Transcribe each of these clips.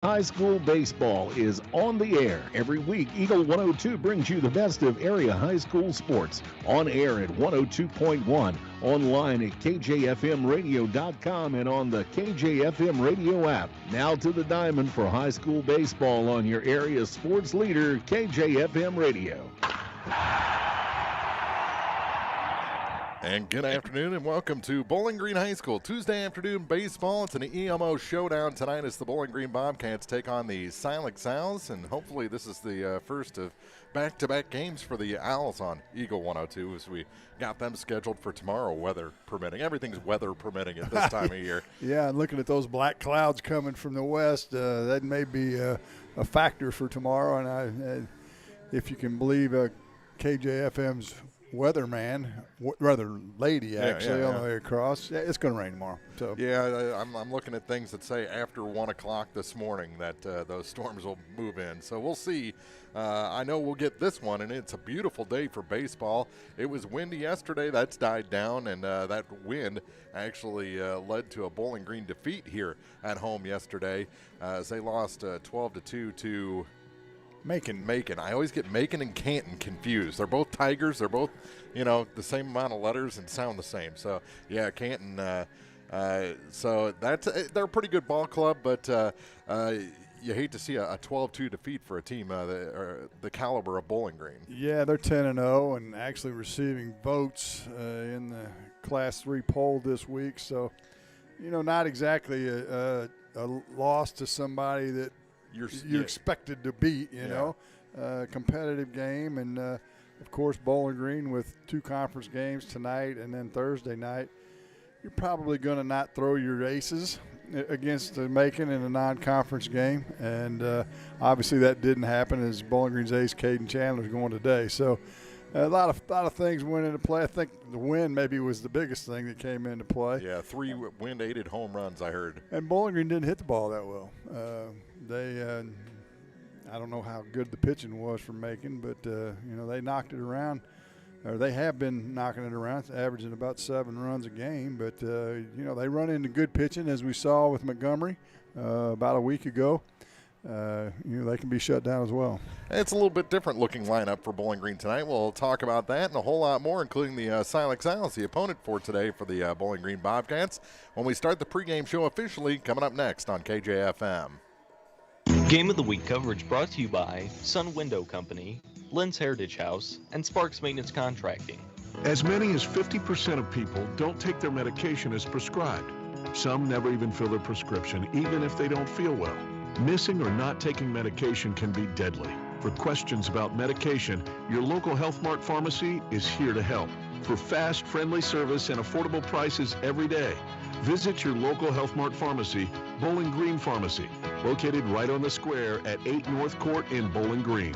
High school baseball is on the air. Every week, Eagle 102 brings you the best of area high school sports. On air at 102.1, online at kjfmradio.com, and on the KJFM radio app. Now to the diamond for high school baseball on your area sports leader, KJFM Radio. And good afternoon and welcome to Bowling Green High School Tuesday afternoon baseball. It's an EMO showdown tonight as the Bowling Green Bobcats take on the Silex Owls, and hopefully this is the first of back-to-back games for the Owls on Eagle 102 as we got them scheduled for tomorrow, weather permitting. Everything's weather permitting at this time of year. Yeah, and looking at those black clouds coming from the west, that may be a factor for tomorrow. And if you can believe KJFM's weatherman, rather lady, actually, on the way across. Yeah, it's going to rain tomorrow. So yeah, I'm looking at things that say after 1 o'clock this morning that those storms will move in. So we'll see. I know we'll get this one, and it's a beautiful day for baseball. It was windy yesterday. That's died down, and that wind actually led to a Bowling Green defeat here at home yesterday as they lost 12-2 to Macon. I always get Macon and Canton confused. They're both Tigers. They're both, the same amount of letters and sound the same. So, yeah, Canton. So they're a pretty good ball club, but you hate to see a 12-2 defeat for a team the caliber of Bowling Green. Yeah, they're 10-0 and actually receiving votes in the Class 3 poll this week. So, not exactly a loss to somebody that you're expected to beat, competitive game. And, of course, Bowling Green with 2 conference games tonight and then Thursday night. You're probably going to not throw your aces against Macon in a non-conference game. And obviously that didn't happen as Bowling Green's ace, Caden Chandler's going today. So a lot of things went into play. I think the wind maybe was the biggest thing that came into play. Yeah, 3 wind-aided home runs, I heard. And Bowling Green didn't hit the ball that well. I don't know how good the pitching was from Macon, but, they knocked it around. Or they have been knocking it around. It's averaging about 7 runs a game. But, they run into good pitching, as we saw with Montgomery about a week ago. They can be shut down as well. It's a little bit different looking lineup for Bowling Green tonight. We'll talk about that and a whole lot more, including the Silex Owls, the opponent for today for the Bowling Green Bobcats, when we start the pregame show officially coming up next on KJFM. Game of the Week coverage brought to you by Sun Window Company, Lynn's Heritage House, and Sparks Maintenance Contracting. As many as 50% of people don't take their medication as prescribed. Some never even fill their prescription, even if they don't feel well. Missing or not taking medication can be deadly. For questions about medication, your local Health Mart pharmacy is here to help. For fast, friendly service and affordable prices every day, visit your local Health Mart pharmacy, Bowling Green Pharmacy, located right on the square at 8 North Court in Bowling Green.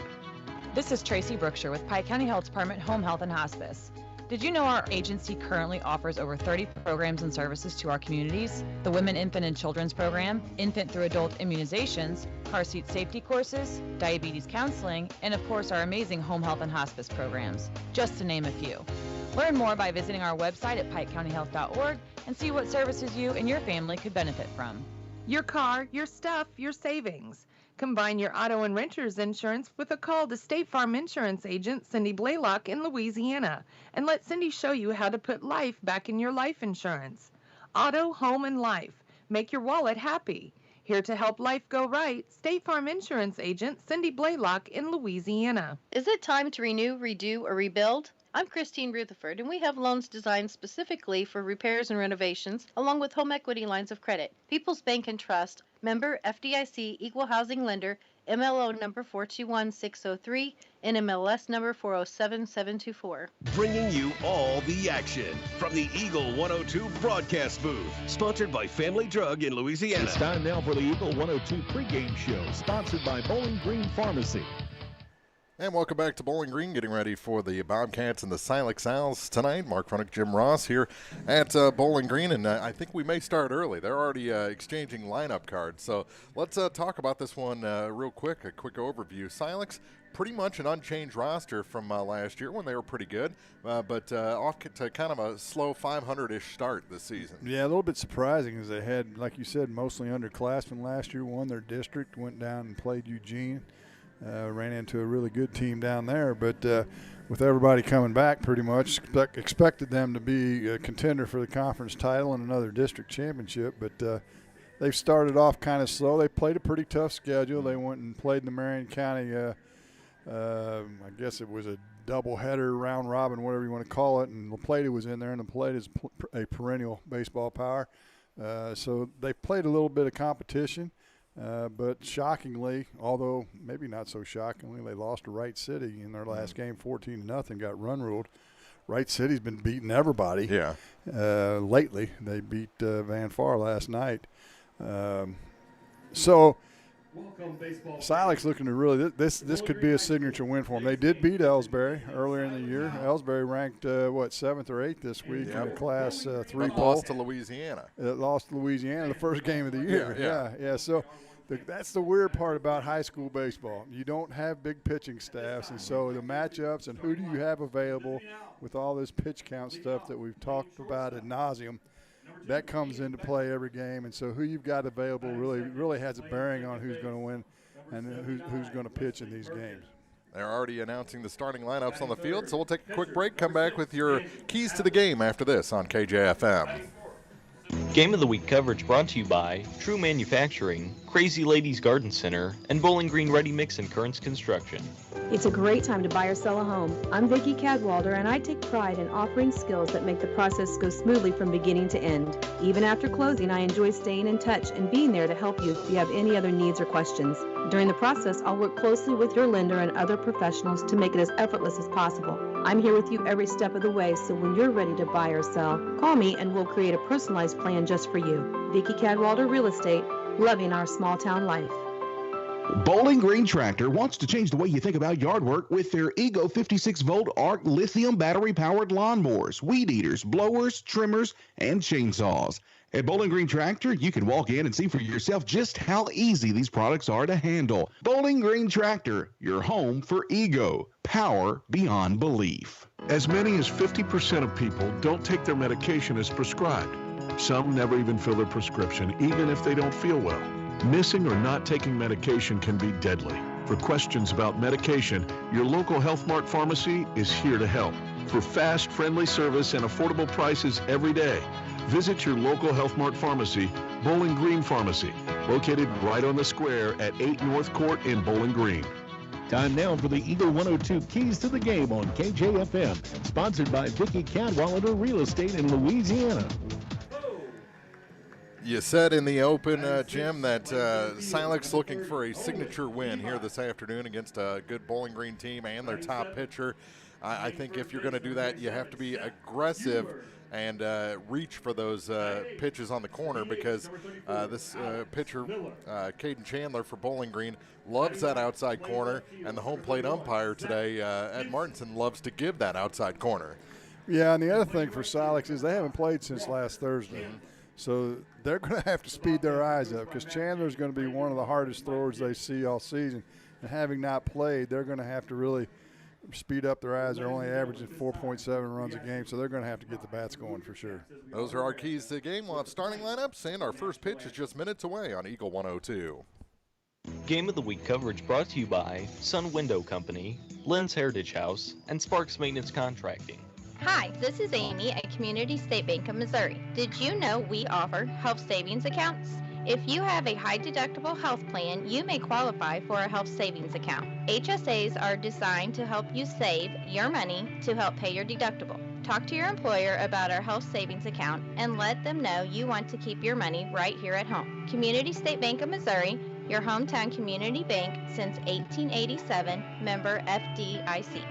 This is Tracy Brookshire with Pike County Health Department Home Health and Hospice. Did you know our agency currently offers over 30 programs and services to our communities? The Women, Infant, and Children's Program, infant through adult immunizations, car seat safety courses, diabetes counseling, and of course our amazing home health and hospice programs, just to name a few. Learn more by visiting our website at pikecountyhealth.org and see what services you and your family could benefit from. Your car, your stuff, your savings. Combine your auto and renter's insurance with a call to State Farm Insurance agent Cindy Blaylock in Louisiana, and let Cindy show you how to put life back in your life insurance. Auto, home, and life. Make your wallet happy. Here to help life go right, State Farm Insurance agent Cindy Blaylock in Louisiana. Is it time to renew, redo, or rebuild? I'm Christine Rutherford, and we have loans designed specifically for repairs and renovations, along with home equity lines of credit. People's Bank and Trust, member FDIC, equal housing lender, MLO number 421603, NMLS number 407724. Bringing you all the action from the Eagle 102 broadcast booth, sponsored by Family Drug in Louisiana. It's time now for the Eagle 102 pregame show, sponsored by Bowling Green Pharmacy. And welcome back to Bowling Green, getting ready for the Bobcats and the Silex Owls tonight. Mark Runnick, Jim Ross here at Bowling Green, and I think we may start early. They're already exchanging lineup cards, so let's talk about this one real quick, a quick overview. Silex, pretty much an unchanged roster from last year when they were pretty good, but off to kind of a slow 500-ish start this season. Yeah, a little bit surprising as they had, like you said, mostly underclassmen last year, won their district, went down and played Eugene. Ran into a really good team down there, but with everybody coming back pretty much, expected them to be a contender for the conference title and another district championship, but they've started off kind of slow. They played a pretty tough schedule. They went and played in the Marion County, I guess it was a doubleheader, round robin, whatever you want to call it, and Lafayette was in there, and Lafayette is a perennial baseball power. So they played a little bit of competition. But shockingly, although maybe not so shockingly, they lost to Wright City in their last game, 14-0, got run ruled. Wright City's been beating everybody. Yeah. Lately, they beat Van Far last night. So Silex looking to really this could be a signature win for them. They did beat Ellsbury earlier in the year. Ellsbury ranked 7th or 8th this week in the Class 3 poll. Lost to Louisiana. Lost to Louisiana the first game of the year. Yeah. So that's the weird part about high school baseball. You don't have big pitching staffs, and so the matchups and who do you have available with all this pitch count stuff that we've talked about ad nauseum, that comes into play every game. And so who you've got available really has a bearing on who's going to win and who's going to pitch in these games. They're already announcing the starting lineups on the field, so we'll take a quick break, come back with your keys to the game after this on KJFM. Game of the Week coverage brought to you by True Manufacturing, Crazy Ladies Garden Center, and Bowling Green Ready Mix and Currents Construction. It's a great time to buy or sell a home. I'm Vicki Cadwalder, and I take pride in offering skills that make the process go smoothly from beginning to end. Even after closing, I enjoy staying in touch and being there to help you if you have any other needs or questions. During the process, I'll work closely with your lender and other professionals to make it as effortless as possible. I'm here with you every step of the way, so when you're ready to buy or sell, call me and we'll create a personalized plan just for you. Vicki Cadwalder Real Estate, loving our small town life. Bowling Green Tractor wants to change the way you think about yard work with their Ego 56-volt ARC lithium battery-powered lawnmowers, weed eaters, blowers, trimmers, and chainsaws. At Bowling Green Tractor, you can walk in and see for yourself just how easy these products are to handle. Bowling Green Tractor, your home for Ego. Power beyond belief. As many as 50% of people don't take their medication as prescribed. Some never even fill their prescription, even if they don't feel well. Missing or not taking medication can be deadly. For questions about medication, your local Health Mart pharmacy is here to help. For fast, friendly service and affordable prices every day, visit your local Health Mart pharmacy, Bowling Green Pharmacy, located right on the square at 8 North Court in Bowling Green. Time now for the Eagle 102 Keys to the Game on KJFM, sponsored by Vicki Cadwalder Real Estate in Louisiana. You said in the open, Jim, that Silex looking for a signature win here this afternoon against a good Bowling Green team and their top pitcher. I think if you're going to do that, you have to be aggressive and reach for those pitches on the corner, because this pitcher, Caden Chandler for Bowling Green, loves that outside corner, and the home plate umpire today, Ed Martinson, loves to give that outside corner. Yeah, and the other thing for Silex is they haven't played since last Thursday. So they're going to have to speed their eyes up, because Chandler's going to be one of the hardest throwers they see all season. And having not played, they're going to have to really speed up their eyes. They're only averaging 4.7 runs a game, so they're going to have to get the bats going for sure. Those are our keys to the game. We'll have starting lineups, and our first pitch is just minutes away on Eagle 102. Game of the Week coverage brought to you by Sun Window Company, Lynn's Heritage House, and Sparks Maintenance Contracting. Hi, this is Amy at Community State Bank of Missouri. Did you know we offer health savings accounts? If you have a high-deductible health plan, you may qualify for a health savings account. HSAs are designed to help you save your money to help pay your deductible. Talk to your employer about our health savings account and let them know you want to keep your money right here at home. Community State Bank of Missouri, your hometown community bank since 1887, member FDIC.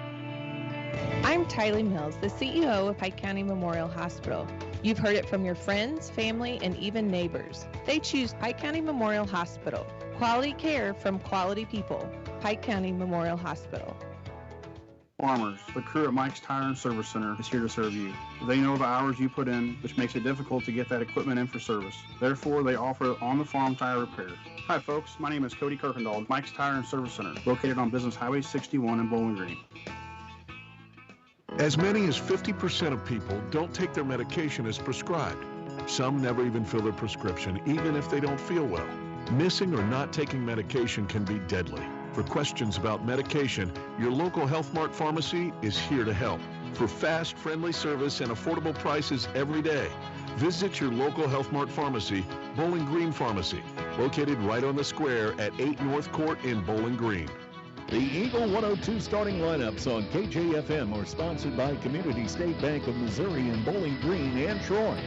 I'm Tylee Mills, the CEO of Pike County Memorial Hospital. You've heard it from your friends, family, and even neighbors. They choose Pike County Memorial Hospital. Quality care from quality people. Pike County Memorial Hospital. Farmers, the crew at Mike's Tire and Service Center is here to serve you. They know the hours you put in, which makes it difficult to get that equipment in for service. Therefore, they offer on-the-farm tire repair. Hi folks, my name is Cody Kirkendall, Mike's Tire and Service Center, located on Business Highway 61 in Bowling Green. As many as 50% of people don't take their medication as prescribed. Some never even fill their prescription, even if they don't feel well. Missing or not taking medication can be deadly. For questions about medication, your local Health Mart pharmacy is here to help. For fast, friendly service and affordable prices every day, visit your local Health Mart pharmacy, Bowling Green Pharmacy, located right on the square at 8 North Court in Bowling Green. The Eagle 102 starting lineups on KJFM are sponsored by Community State Bank of Missouri in Bowling Green and Troy.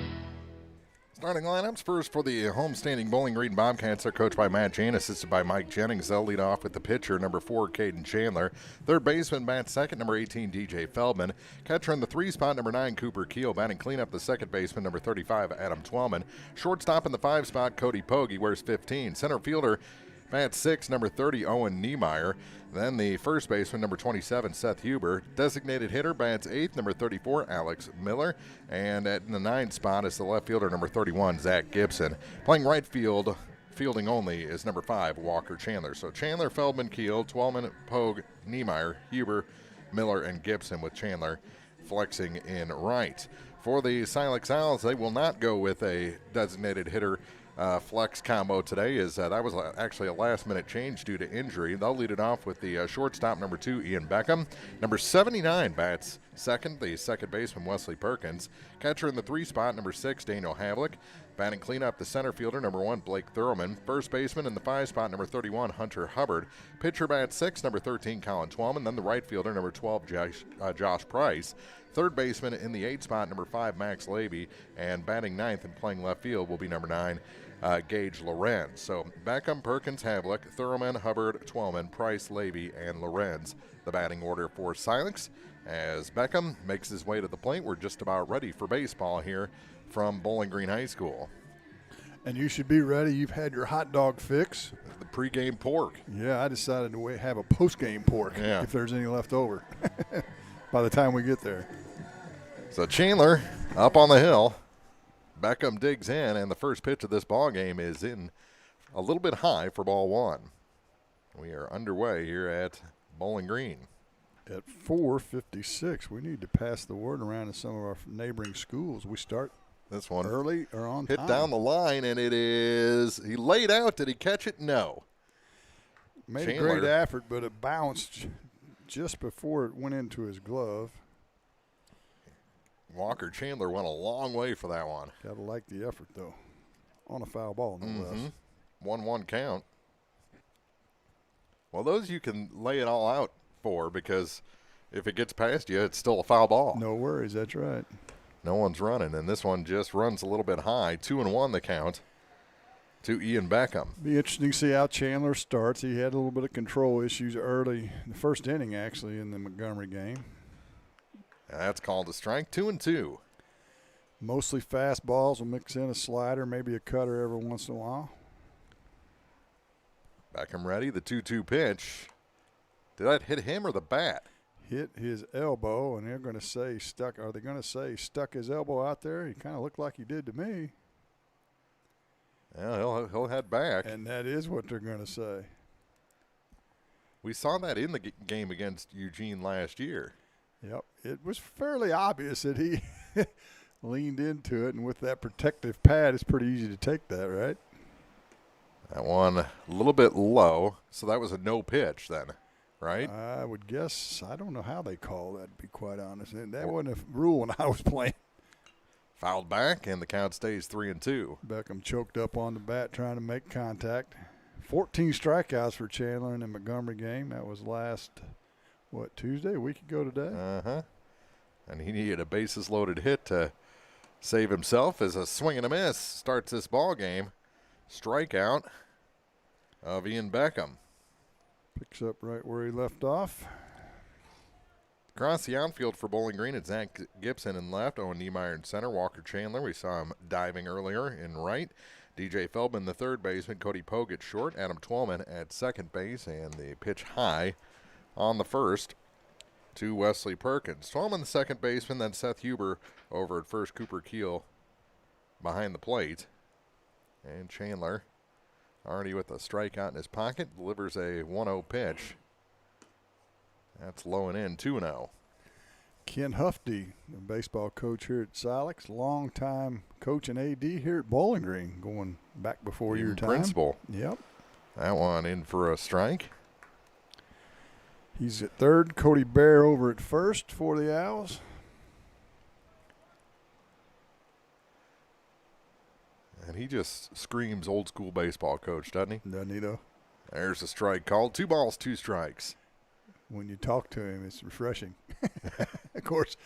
Starting lineups first for the homestanding Bowling Green Bobcats are coached by Matt Jane, assisted by Mike Jennings. They'll lead off with the pitcher, number 4, Caden Chandler. Third baseman, bat second, number 18, DJ Feldman. Catcher in the 3 spot, number 9, Cooper Keel. Batting cleanup, the second baseman, number 35, Adam Twellman. Shortstop in the 5 spot, Cody Pogue. He wears 15. Center fielder, bat 6, number 30, Owen Niemeyer. Then the first baseman, number 27, Seth Huber. Designated hitter, bats 8th, number 34, Alex Miller. And in the 9th spot is the left fielder, number 31, Zach Gibson. Playing right field, fielding only, is number 5, Walker Chandler. So Chandler, Feldman, Keel, Twellman, Pogue, Niemeyer, Huber, Miller, and Gibson, with Chandler flexing in right. For the Silex Owls, they will not go with a designated hitter flex combo today, as that was actually a last-minute change due to injury. They'll lead it off with the shortstop, number 2, Ian Beckham. Number 79 bats second, the second baseman, Wesley Perkins. Catcher in the 3 spot, number 6, Daniel Havlick. Batting cleanup, the center fielder, number 1, Blake Thurman. First baseman in the 5 spot, number 31, Hunter Hubbard. Pitcher, bat 6, number 13, Colin Twellman. Then the right fielder, number 12, Josh Price. Third baseman in the 8 spot, number 5, Max Levy. And batting 9th and playing left field will be number 9, Gage Lorenz. So Beckham, Perkins, Havlick, Thurman, Hubbard, Twellman, Price, Levy, and Lorenz, the batting order for Silex. As Beckham makes his way to the plate, we're just about ready for baseball here from Bowling Green High School. And you should be ready. You've had your hot dog fix. The pregame pork. Yeah, I decided to have a postgame pork if there's any left over by the time we get there. So Chandler up on the hill. Beckham digs in, and the first pitch of this ball game is in a little bit high for ball 1. We are underway here at Bowling Green. At 4:56, we need to pass the word around to some of our neighboring schools. We start this one early or on hit time. Down the line, and it is, he laid out. Did he catch it? No. Made a great effort, but it bounced just before it went into his glove. Walker Chandler went a long way for that one. Got to like the effort, though. On a foul ball, no less. 1-1 count. Well, those you can lay it all out for, because if it gets past you, it's still a foul ball. No worries, that's right. No one's running, and this one just runs a little bit high. 2-1 the count to Ian Beckham. Be interesting to see how Chandler starts. He had a little bit of control issues early, in the first inning, actually, in the Montgomery game. That's called a strike. 2-2. Mostly fastballs. Will mix in a slider, maybe a cutter every once in a while. Beckham ready. The 2-2 pitch. Did that hit him or the bat? Hit his elbow, and they're going to say stuck. Are they going to say stuck his elbow out there? He kind of looked like he did to me. Yeah, he'll head back. And that is what they're going to say. We saw that in the game against Eugene last year. Yep, it was fairly obvious that he leaned into it, and with that protective pad, it's pretty easy to take that, right? That one a little bit low, so that was a no pitch then, right? I would guess. I don't know how they call that, to be quite honest. That wasn't a rule when I was playing. Fouled back, and the count stays 3-2. Beckham choked up on the bat trying to make contact. 14 strikeouts for Chandler in the Montgomery game. That was last, Tuesday, a week ago today? Uh-huh. And he needed a bases-loaded hit to save himself as a swing and a miss starts this ball game. Strikeout of Ian Beckham. Picks up right where he left off. Across the outfield for Bowling Green, it's Zach Gibson in left, Owen Niemeyer in center, Walker Chandler. We saw him diving earlier in right. DJ Feldman, the third baseman, Cody Pogue at short, Adam Twellman at second base, and the pitch high on the first to Wesley Perkins. Twelman, the second baseman, then Seth Huber over at first, Cooper Keel behind the plate. And Chandler already with a strikeout in his pocket, delivers a 1-0 pitch. That's low and in, 2-0. Ken Hufty, the baseball coach here at Silex, longtime coach and AD here at Bowling Green, going back before your time. Principal. Yep. That one in for a strike. He's at third. Cody Bear over at first for the Owls. And he just screams old school baseball coach, doesn't he? Doesn't he, though? There's a strike called. 2 balls, 2 strikes. When you talk to him, it's refreshing. Of course,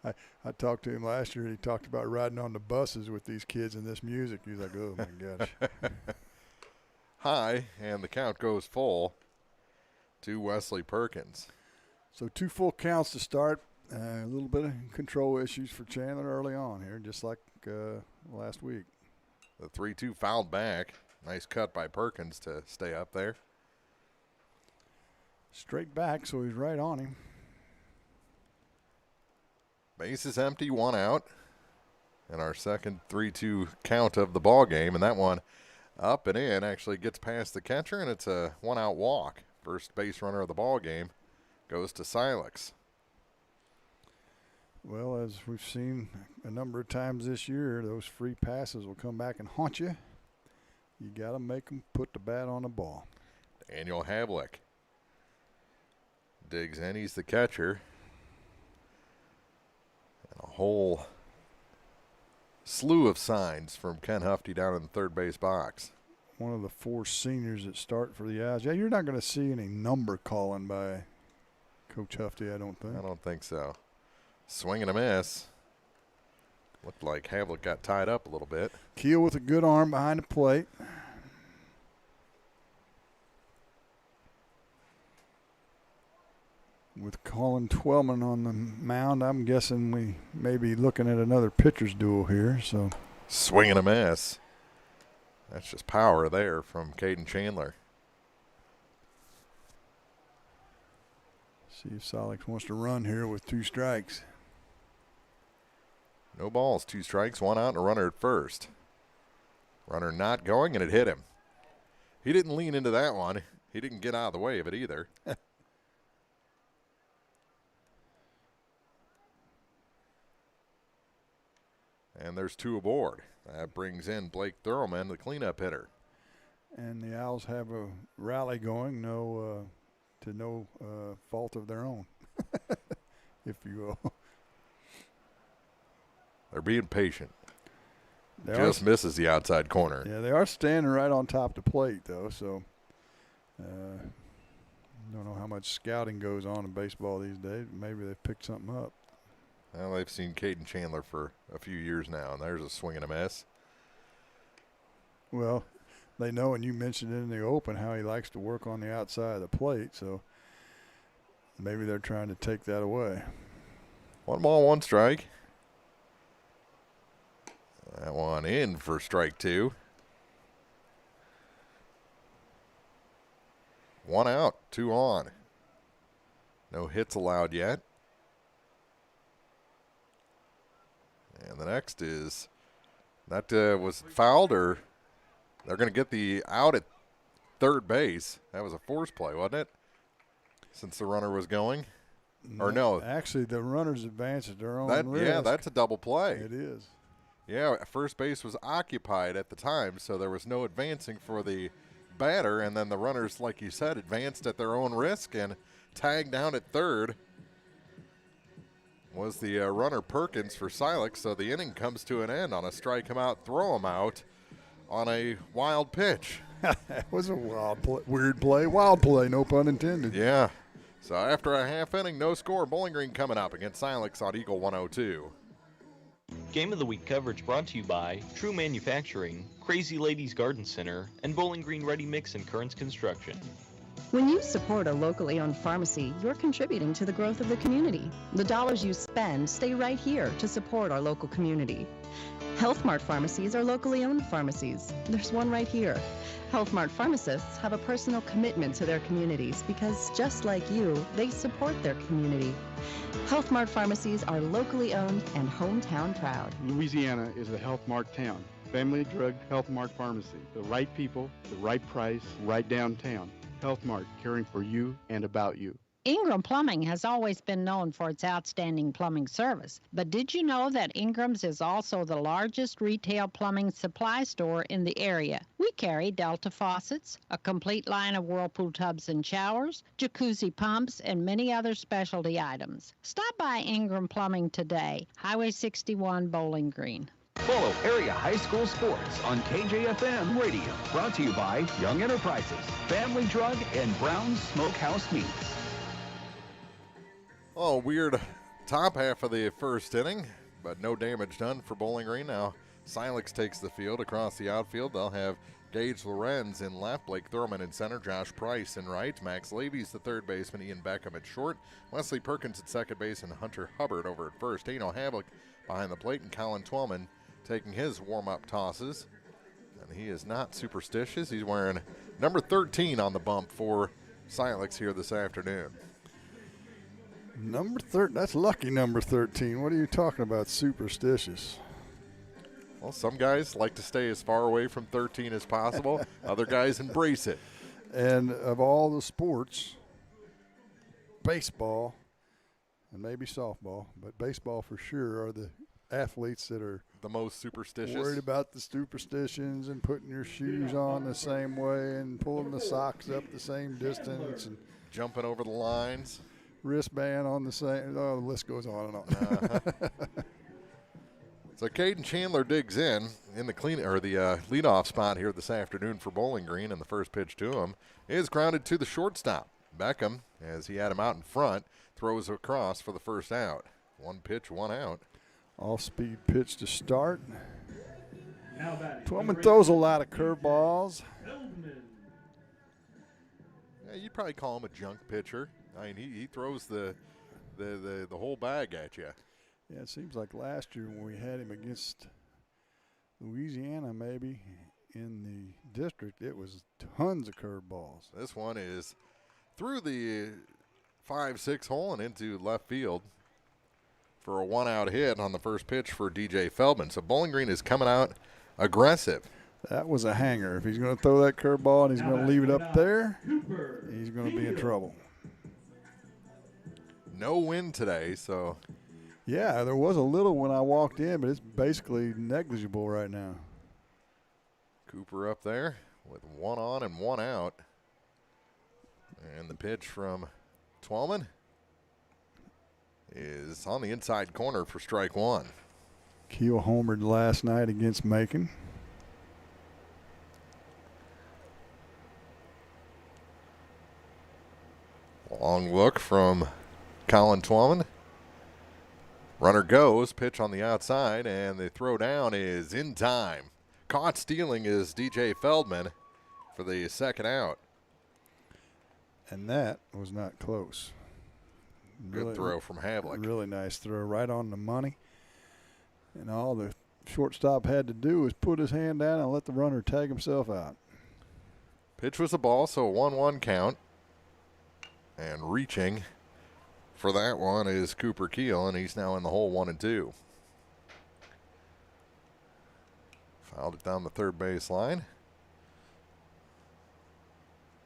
I talked to him last year, and he talked about riding on the buses with these kids and this music. He's like, oh, my gosh. High, and the count goes full to Wesley Perkins. So 2 full counts to start. A little bit of control issues for Chandler early on here, just like last week. The 3-2 fouled back. Nice cut by Perkins to stay up there. Straight back, so he's right on him. Base is empty, 1 out. And our second 3-2 count of the ball game, and that one up and in actually gets past the catcher, and it's a 1-out walk. First base runner of the ball game goes to Silex. Well, as we've seen a number of times this year, those free passes will come back and haunt you. You got to make them put the bat on the ball. Daniel Havlick digs in. He's the catcher. And a whole slew of signs from Ken Hufty down in the third base box. One of the 4 seniors that start for the Owls. Yeah, you're not going to see any number calling by Coach Hufty, I don't think. I don't think so. Swing and a miss. Looked like Havlick got tied up a little bit. Keel with a good arm behind the plate. With Colin Twellman on the mound, I'm guessing we may be looking at another pitcher's duel here. So, swing and a miss. That's just power there from Caden Chandler. See if Silex wants to run here with 2 strikes. No balls, 2 strikes, 1 out, and a runner at first. Runner not going, and it hit him. He didn't lean into that one. He didn't get out of the way of it either. And there's 2 aboard. That brings in Blake Thurlman, the cleanup hitter. And the Owls have a rally going, to no fault of their own, if you will. They're being patient. Just misses the outside corner. Yeah, they are standing right on top of the plate, though, so don't know how much scouting goes on in baseball these days. Maybe they've picked something up. Well, they've seen Caden Chandler for a few years now, and there's a swing and a miss. Well, they know, and you mentioned it in the open, how he likes to work on the outside of the plate, so maybe they're trying to take that away. 1 ball, 1 strike. That one in for strike 2. 1 out, 2 on. No hits allowed yet. And the next is, that was fouled, or they're going to get the out at third base. That was a force play, wasn't it? Since the runner was going. Or no. Actually, the runner's advance at their own risk. Yeah, that's a double play. It is. Yeah, first base was occupied at the time, so there was no advancing for the batter. And then the runners, like you said, advanced at their own risk and tagged down at third. Was the runner Perkins for Silex, so the inning comes to an end on a strike him out, throw him out on a wild pitch. That was a weird play, wild play, no pun intended. Yeah. So after a half inning, no score, Bowling Green coming up against Silex on Eagle 102. Game of the Week coverage brought to you by True Manufacturing, Crazy Ladies Garden Center, and Bowling Green Ready Mix and Currents Construction. When you support a locally owned pharmacy, you're contributing to the growth of the community. The dollars you spend stay right here to support our local community. Health Mart pharmacies are locally owned pharmacies. There's one right here. Health Mart pharmacists have a personal commitment to their communities because, just like you, they support their community. Health Mart pharmacies are locally owned and hometown proud. Louisiana is a Health Mart town. Family Drug Health Mart Pharmacy. The right people, the right price, right downtown. Health Mart, caring for you and about you. Ingram Plumbing has always been known for its outstanding plumbing service. But did you know that Ingram's is also the largest retail plumbing supply store in the area? We carry Delta faucets, a complete line of Whirlpool tubs and showers, jacuzzi pumps, and many other specialty items. Stop by Ingram Plumbing today, Highway 61, Bowling Green. Follow area high school sports on KJFM Radio. Brought to you by Young Enterprises, Family Drug, and Brown's Smokehouse Meats. Oh, weird top half of the first inning, but no damage done for Bowling Green. Now Silex takes the field across the outfield. They'll have Gage Lorenz in left, Blake Thurman in center, Josh Price in right, Max Levy's the third baseman, Ian Beckham at short, Wesley Perkins at second base, and Hunter Hubbard over at first. Dano Havlick behind the plate, and Colin Twellman taking his warm-up tosses. And he is not superstitious. He's wearing number 13 on the bump for Silex here this afternoon. Number 13, that's lucky number 13. What are you talking about, superstitious? Well, some guys like to stay as far away from 13 as possible. Other guys embrace it. And of all the sports, baseball, and maybe softball, but baseball for sure are the athletes that are the most superstitious. Worried about the superstitions and putting your shoes on the same way and pulling the socks up the same distance and jumping over the lines. Wristband on the same. Oh, the list goes on and on. Uh-huh. So Caden Chandler digs in the leadoff spot here this afternoon for Bowling Green, and the first pitch to him is grounded to the shortstop. Beckham, as he had him out in front, throws across for the first out. One pitch, one out. Off-speed pitch to start. Twellman throws a lot of curveballs. Yeah, you'd probably call him a junk pitcher. I mean, he throws the whole bag at you. Yeah, it seems like last year when we had him against Louisiana, maybe in the district, it was tons of curveballs. This one is through the 5-6 hole and into left field for a one-out hit on the first pitch for DJ Feldman. So Bowling Green is coming out aggressive. That was a hanger. If he's going to throw that curveball and he's going to leave it up there, he's going to be in trouble. No wind today, so. Yeah, there was a little when I walked in, but it's basically negligible right now. Cooper up there with one on and one out. And the pitch from Twellman is on the inside corner for strike one. Keel homered last night against Macon. Long look from Colin Twellman. Runner goes, pitch on the outside, and the throw down is in time. Caught stealing is DJ Feldman for the second out. And that was not close. Good throw from Havlick. Really nice throw, right on the money. And all the shortstop had to do was put his hand down and let the runner tag himself out. Pitch was a ball, so a 1-1 count. And reaching for that one is Cooper Keel, and he's now in the hole 1-2. Fouled it down the third base line.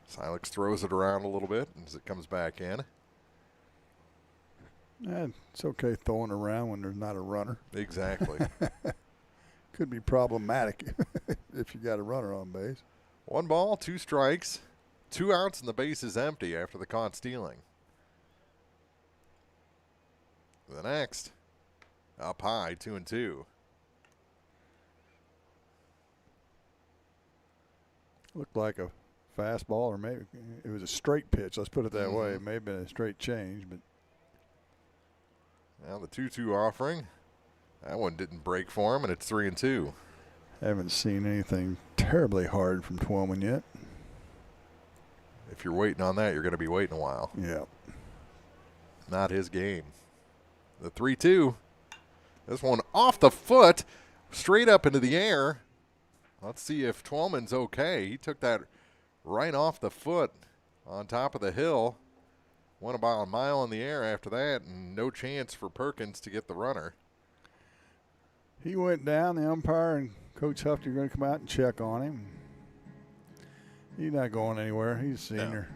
Silex throws it around a little bit as it comes back in. It's okay throwing around when there's not a runner. Exactly. Could be problematic if you got a runner on base. 1 ball, 2 strikes, 2 outs, and the base is empty after the caught stealing. The next, up high, 2-2. Looked like a fastball, or maybe it was a straight pitch. Let's put it that way. It may have been a straight change, but. Now the 2-2 offering. That one didn't break for him, and it's 3-2. Haven't seen anything terribly hard from Twellman yet. If if you're waiting on that, you're going to be waiting a while. Yeah. Not his game. The 3-2. This one off the foot, straight up into the air. Let's see if Twelman's okay. He took that right off the foot on top of the hill. Went about a mile in the air after that, and no chance for Perkins to get the runner. He went down. The umpire and Coach Hufford are going to come out and check on him. He's not going anywhere. He's a senior.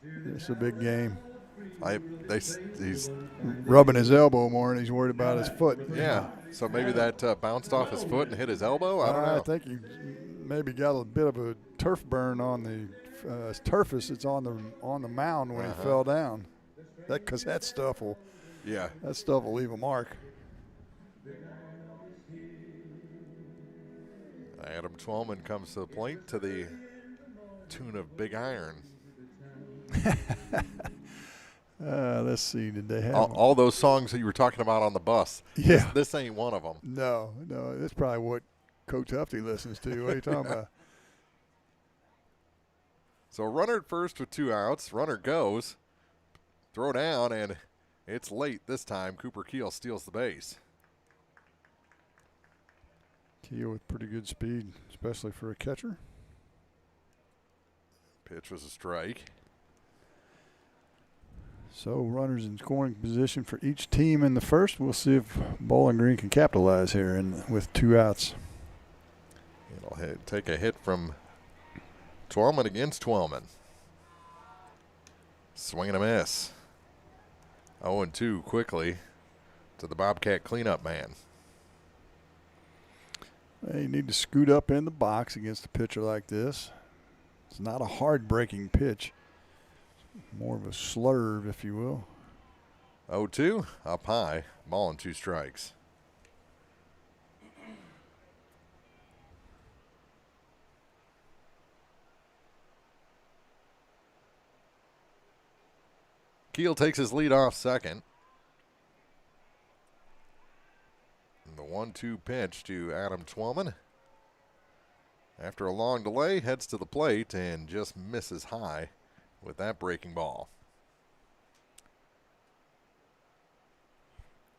No. It's a big game. He's rubbing his elbow more, and he's worried about his foot. Yeah, so maybe that bounced off his foot and hit his elbow? I don't know. I think he maybe got a bit of a turf burn on the turfus that's on the mound when he fell down. Because that stuff will leave a mark. Adam Twelman comes to the plate to the tune of Big Iron. Let's see. Did they have all those songs that you were talking about on the bus? Yeah. This ain't one of them. No. That's probably what Coach Huffy listens to. What are you talking about? So runner at first with 2 outs. Runner goes. Throw down, and it's late this time. Cooper Keel steals the base. Keel with pretty good speed, especially for a catcher. Pitch was a strike. So runners in scoring position for each team in the first. We'll see if Bowling Green can capitalize here with 2 outs. It'll take a hit from Twelman against Twelman. Swing and a miss. 0-2 quickly to the Bobcat cleanup man. You need to scoot up in the box against a pitcher like this. It's not a hard breaking pitch. More of a slurve, if you will. 0-2, up high, ball and 2 strikes. Keel takes his lead off second. And the 1-2 pitch to Adam Twelman. After a long delay, heads to the plate and just misses high with that breaking ball.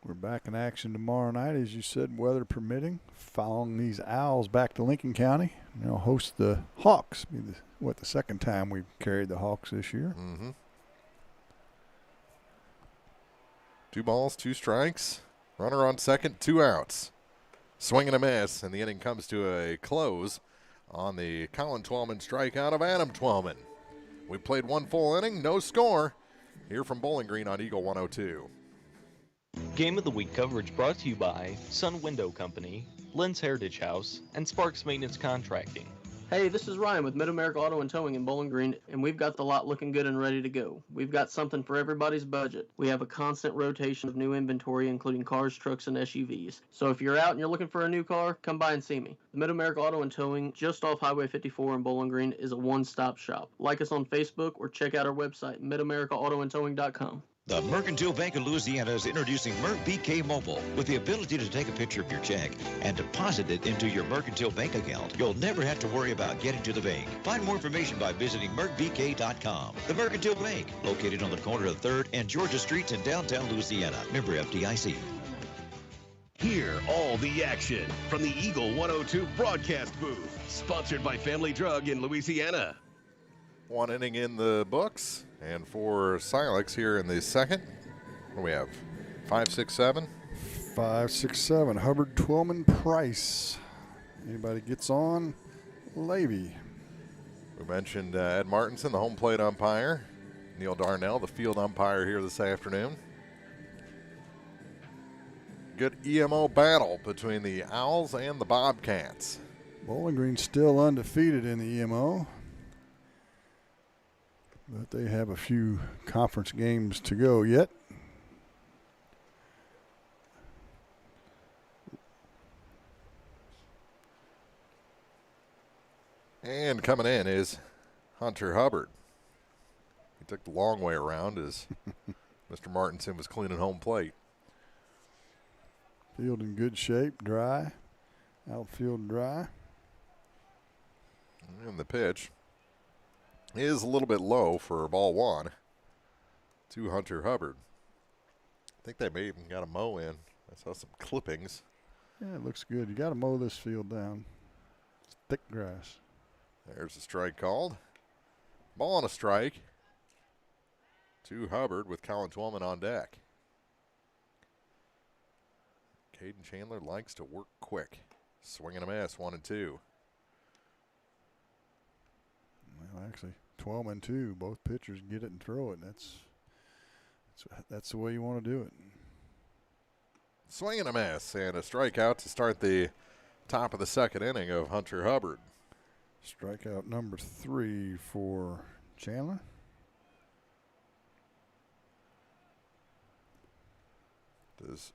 We're back in action tomorrow night, as you said, weather permitting. Following these Owls back to Lincoln County. They'll host the Hawks. The second time we've carried the Hawks this year. Mm-hmm. 2 balls, 2 strikes. Runner on second, 2 outs. Swing and a miss, and the inning comes to a close on the Colin Twelman strikeout of Adam Twelman. We played 1 full inning, no score. Here from Bowling Green on Eagle 102. Game of the Week coverage brought to you by Sun Window Company, Lynn's Heritage House, and Sparks Maintenance Contracting. Hey, this is Ryan with Mid-America Auto and Towing in Bowling Green, and we've got the lot looking good and ready to go. We've got something for everybody's budget. We have a constant rotation of new inventory, including cars, trucks, and SUVs. So if you're out and you're looking for a new car, come by and see me. The Mid-America Auto and Towing, just off Highway 54 in Bowling Green, is a one-stop shop. Like us on Facebook or check out our website, midamericaautoandtowing.com. The Mercantile Bank of Louisiana is introducing Merc BK Mobile. With the ability to take a picture of your check and deposit it into your Mercantile Bank account, you'll never have to worry about getting to the bank. Find more information by visiting mercbk.com. The Mercantile Bank, located on the corner of 3rd and Georgia Streets in downtown Louisiana. Member FDIC. Hear all the action from the Eagle 102 broadcast booth. Sponsored by Family Drug in Louisiana. 1 inning in the books. And for Silex here in the second, what do we have? 5, 6, 7? 5, 6, 7. Hubbard, Twelman, Price. Anybody gets on? Levy. We mentioned Ed Martinson, the home plate umpire. Neil Darnell, the field umpire here this afternoon. Good EMO battle between the Owls and the Bobcats. Bowling Green still undefeated in the EMO. But they have a few conference games to go yet. And coming in is Hunter Hubbard. He took the long way around as Mr. Martinson was cleaning home plate. Field in good shape, dry. Outfield dry. And the pitch. is a little bit low for ball one to Hunter Hubbard. I think they may even got a mow in. I saw some clippings. Yeah, it looks good. You got to mow this field down. It's thick grass. There's a strike called. Ball on a strike to Hubbard with Colin Twellman on deck. Caden Chandler likes to work quick. Swing and a miss, 1-2. Well, actually, 12 and 2. Both pitchers get it and throw it. That's the way you want to do it. Swing and a miss, and a strikeout to start the top of the second inning of Hunter Hubbard. Strikeout number 3 for Chandler. Does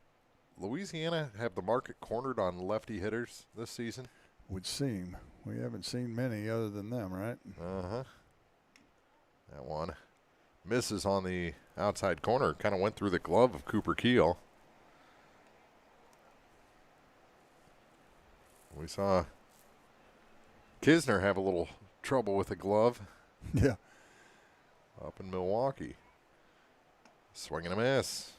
Louisiana have the market cornered on lefty hitters this season? Would seem. We haven't seen many other than them, right? Uh-huh. That one misses on the outside corner. Kind of went through the glove of Cooper Keel. We saw Kisner have a little trouble with the glove. Yeah. Up in Milwaukee. Swing and a miss.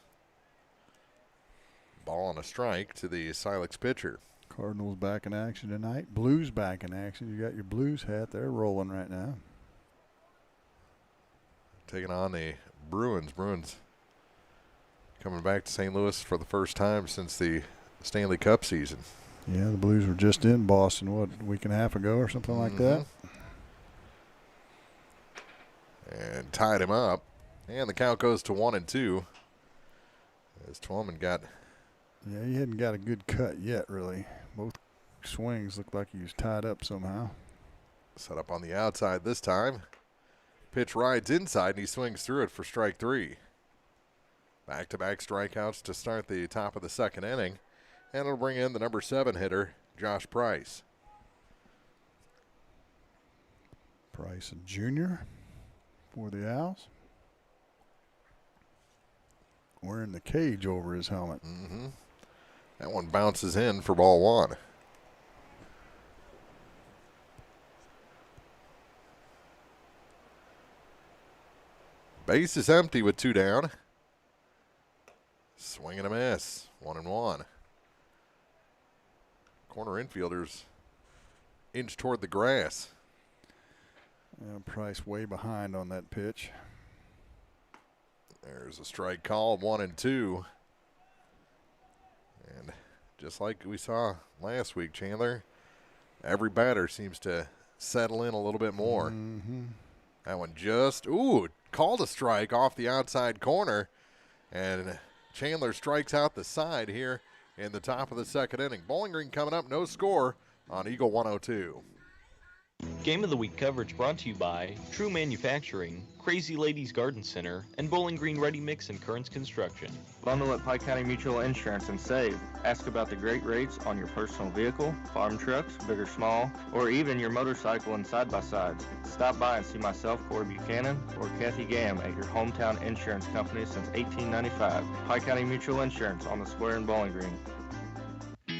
Ball on a strike to the Silex pitcher. Cardinals back in action tonight. Blues back in action. You got your Blues hat. They're rolling right now. Taking on the Bruins. Bruins coming back to St. Louis for the first time since the Stanley Cup season. Yeah, the Blues were just in Boston, what, a week and a half ago or something like that? And tied him up. And the count goes to 1-2. As Twellman got... Yeah, he hadn't got a good cut yet, really. Both swings looked like he was tied up somehow. Set up on the outside this time. Pitch rides inside, and he swings through it for strike 3. Back-to-back strikeouts to start the top of the second inning. And it'll bring in the number 7 hitter, Josh Price. Price, a junior for the Owls. Wearing the cage over his helmet. That one bounces in for ball 1. Base is empty with 2 down. Swing and a miss. 1-1. Corner infielders inch toward the grass. Price way behind on that pitch. There's a strike call, 1-2. And just like we saw last week, Chandler, every batter seems to settle in a little bit more. That one just, called a strike off the outside corner. And Chandler strikes out the side here in the top of the second inning. Bowling Green coming up, no score on Eagle 102. Game of the Week coverage brought to you by True Manufacturing, Crazy Ladies Garden Center, and Bowling Green Ready Mix and Kearns Construction. Bundle at Pike County Mutual Insurance and save. Ask about the great rates on your personal vehicle, farm trucks, big or small, or even your motorcycle and side-by-sides. Stop by and see myself, Corey Buchanan, or Kathy Gam at your hometown insurance company since 1895. Pike County Mutual Insurance on the square in Bowling Green.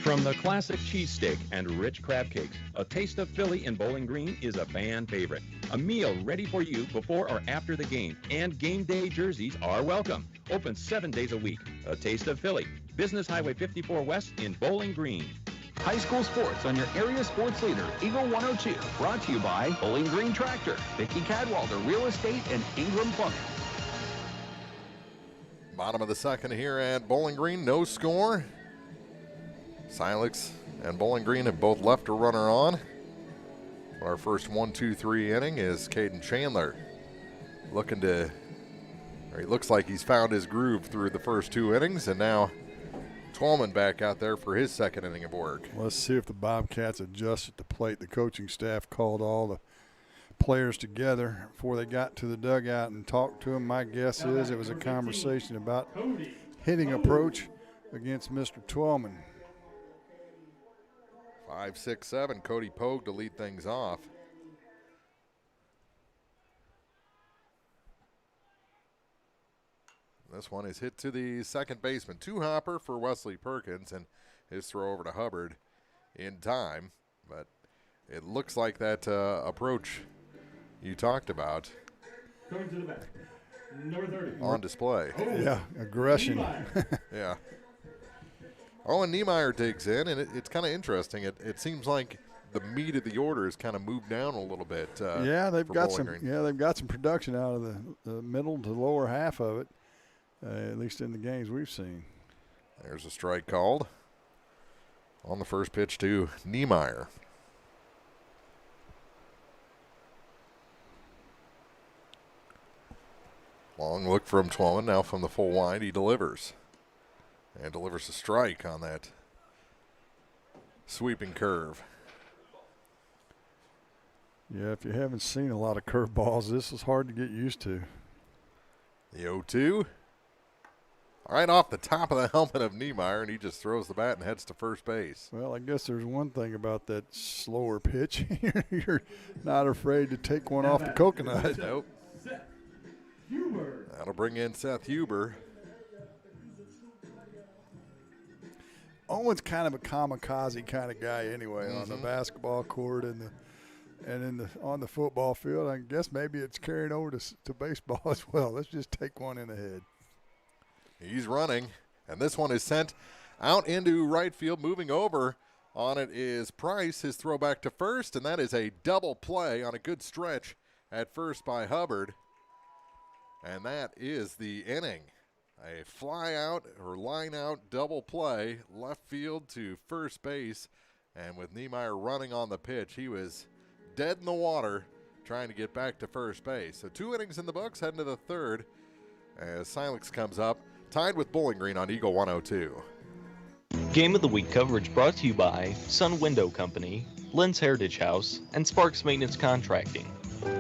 From the classic cheesesteak and rich crab cakes, a taste of Philly in Bowling Green is a fan favorite. A meal ready for you before or after the game, and game day jerseys are welcome. Open 7 days a week. A taste of Philly. Business Highway 54 West in Bowling Green. High school sports on your area sports leader, Eagle 102. Brought to you by Bowling Green Tractor, Vicki Cadwalder Real Estate, and Ingram Plumbing. Bottom of the second here at Bowling Green, no score. Silex and Bowling Green have both left a runner on. Our first 1-2-3 inning is Caden Chandler he looks like he's found his groove through the first 2 innings, and now Twellman back out there for his second inning of work. Let's see if the Bobcats adjust at the plate. The coaching staff called all the players together before they got to the dugout and talked to them. My guess is it was a conversation about hitting approach against Mr. Twellman. 5-6-7, Cody Pogue to lead things off. This one is hit to the second baseman. 2-hopper for Wesley Perkins, and his throw over to Hubbard in time. But it looks like that approach you talked about Coming to the back. Number 30. on display. Oh. Yeah, aggression. Yeah. Owen Niemeyer digs in, and it's kind of interesting. It seems like the meat of the order has kind of moved down a little bit. Yeah, they've got some. Green. Yeah, they've got some production out of the middle to lower half of it, at least in the games we've seen. There's a strike called on the first pitch to Niemeyer. Long look from Twellman. Now from the full wind, he delivers. And delivers a strike on that sweeping curve. Yeah, if you haven't seen a lot of curveballs, this is hard to get used to. The 0-2. Right off the top of the helmet of Niemeyer, and he just throws the bat and heads to first base. Well, I guess there's one thing about that slower pitch. You're not afraid to take one off the coconut. Nope. That'll bring in Seth Huber. Owen's kind of a kamikaze kind of guy anyway on the basketball court and on the football field. I guess maybe it's carrying over to baseball as well. Let's just take one in the head. He's running, and this one is sent out into right field. Moving over on it is Price. His throw back to first, and that is a double play on a good stretch at first by Hubbard. And that is the inning. A fly out or line out double play, left field to first base. And with Niemeyer running on the pitch, he was dead in the water trying to get back to first base. So 2 innings in the books, heading to the third as Silex comes up, tied with Bowling Green on Eagle 102. Game of the Week coverage brought to you by Sun Window Company, Lynn's Heritage House, and Sparks Maintenance Contracting.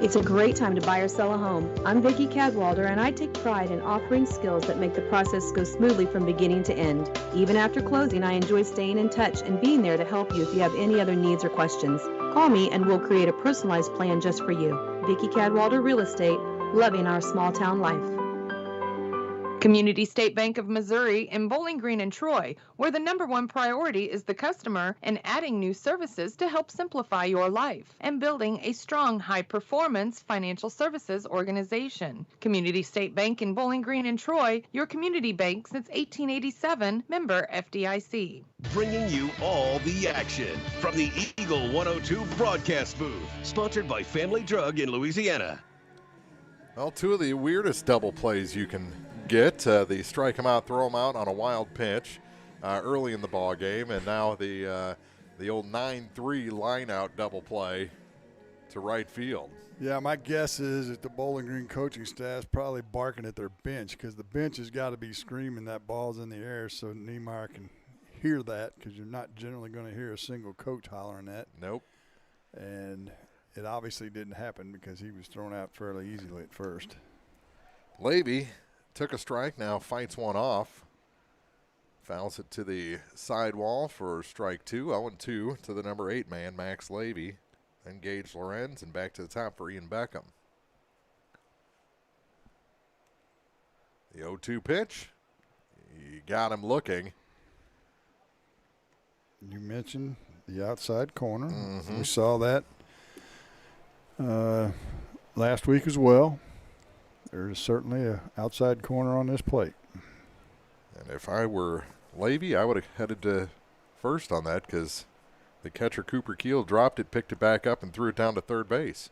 It's a great time to buy or sell a home. I'm Vicki Cadwalder, and I take pride in offering skills that make the process go smoothly from beginning to end. Even after closing, I enjoy staying in touch and being there to help you if you have any other needs or questions. Call me and we'll create a personalized plan just for you. Vicki Cadwalder Real Estate, loving our small town life. Community State Bank of Missouri in Bowling Green and Troy, where the #1 priority is the customer and adding new services to help simplify your life and building a strong, high-performance financial services organization. Community State Bank in Bowling Green and Troy, your community bank since 1887, member FDIC. Bringing you all the action from the Eagle 102 broadcast booth, sponsored by Family Drug in Louisiana. Well, 2 of the weirdest double plays you can get. The strike him out, throw him out on a wild pitch early in the ball game, and now the old 9-3 line out double play to right field. Yeah, my guess is that the Bowling Green coaching staff's probably barking at their bench because the bench has got to be screaming that ball's in the air so Niemeyer can hear that, because you're not generally going to hear a single coach hollering that. Nope. And it obviously didn't happen because he was thrown out fairly easily at first. Levy took a strike, now fights one off. Fouls it to the sidewall for strike 2. 0-2 to the number 8 man, Max Levy. Then Gage Lorenz, and back to the top for Ian Beckham. The 0-2 pitch. You got him looking. You mentioned the outside corner. We saw that last week as well. There's certainly an outside corner on this plate. And if I were Levy, I would have headed to first on that, because the catcher Cooper Keel dropped it, picked it back up, and threw it down to third base.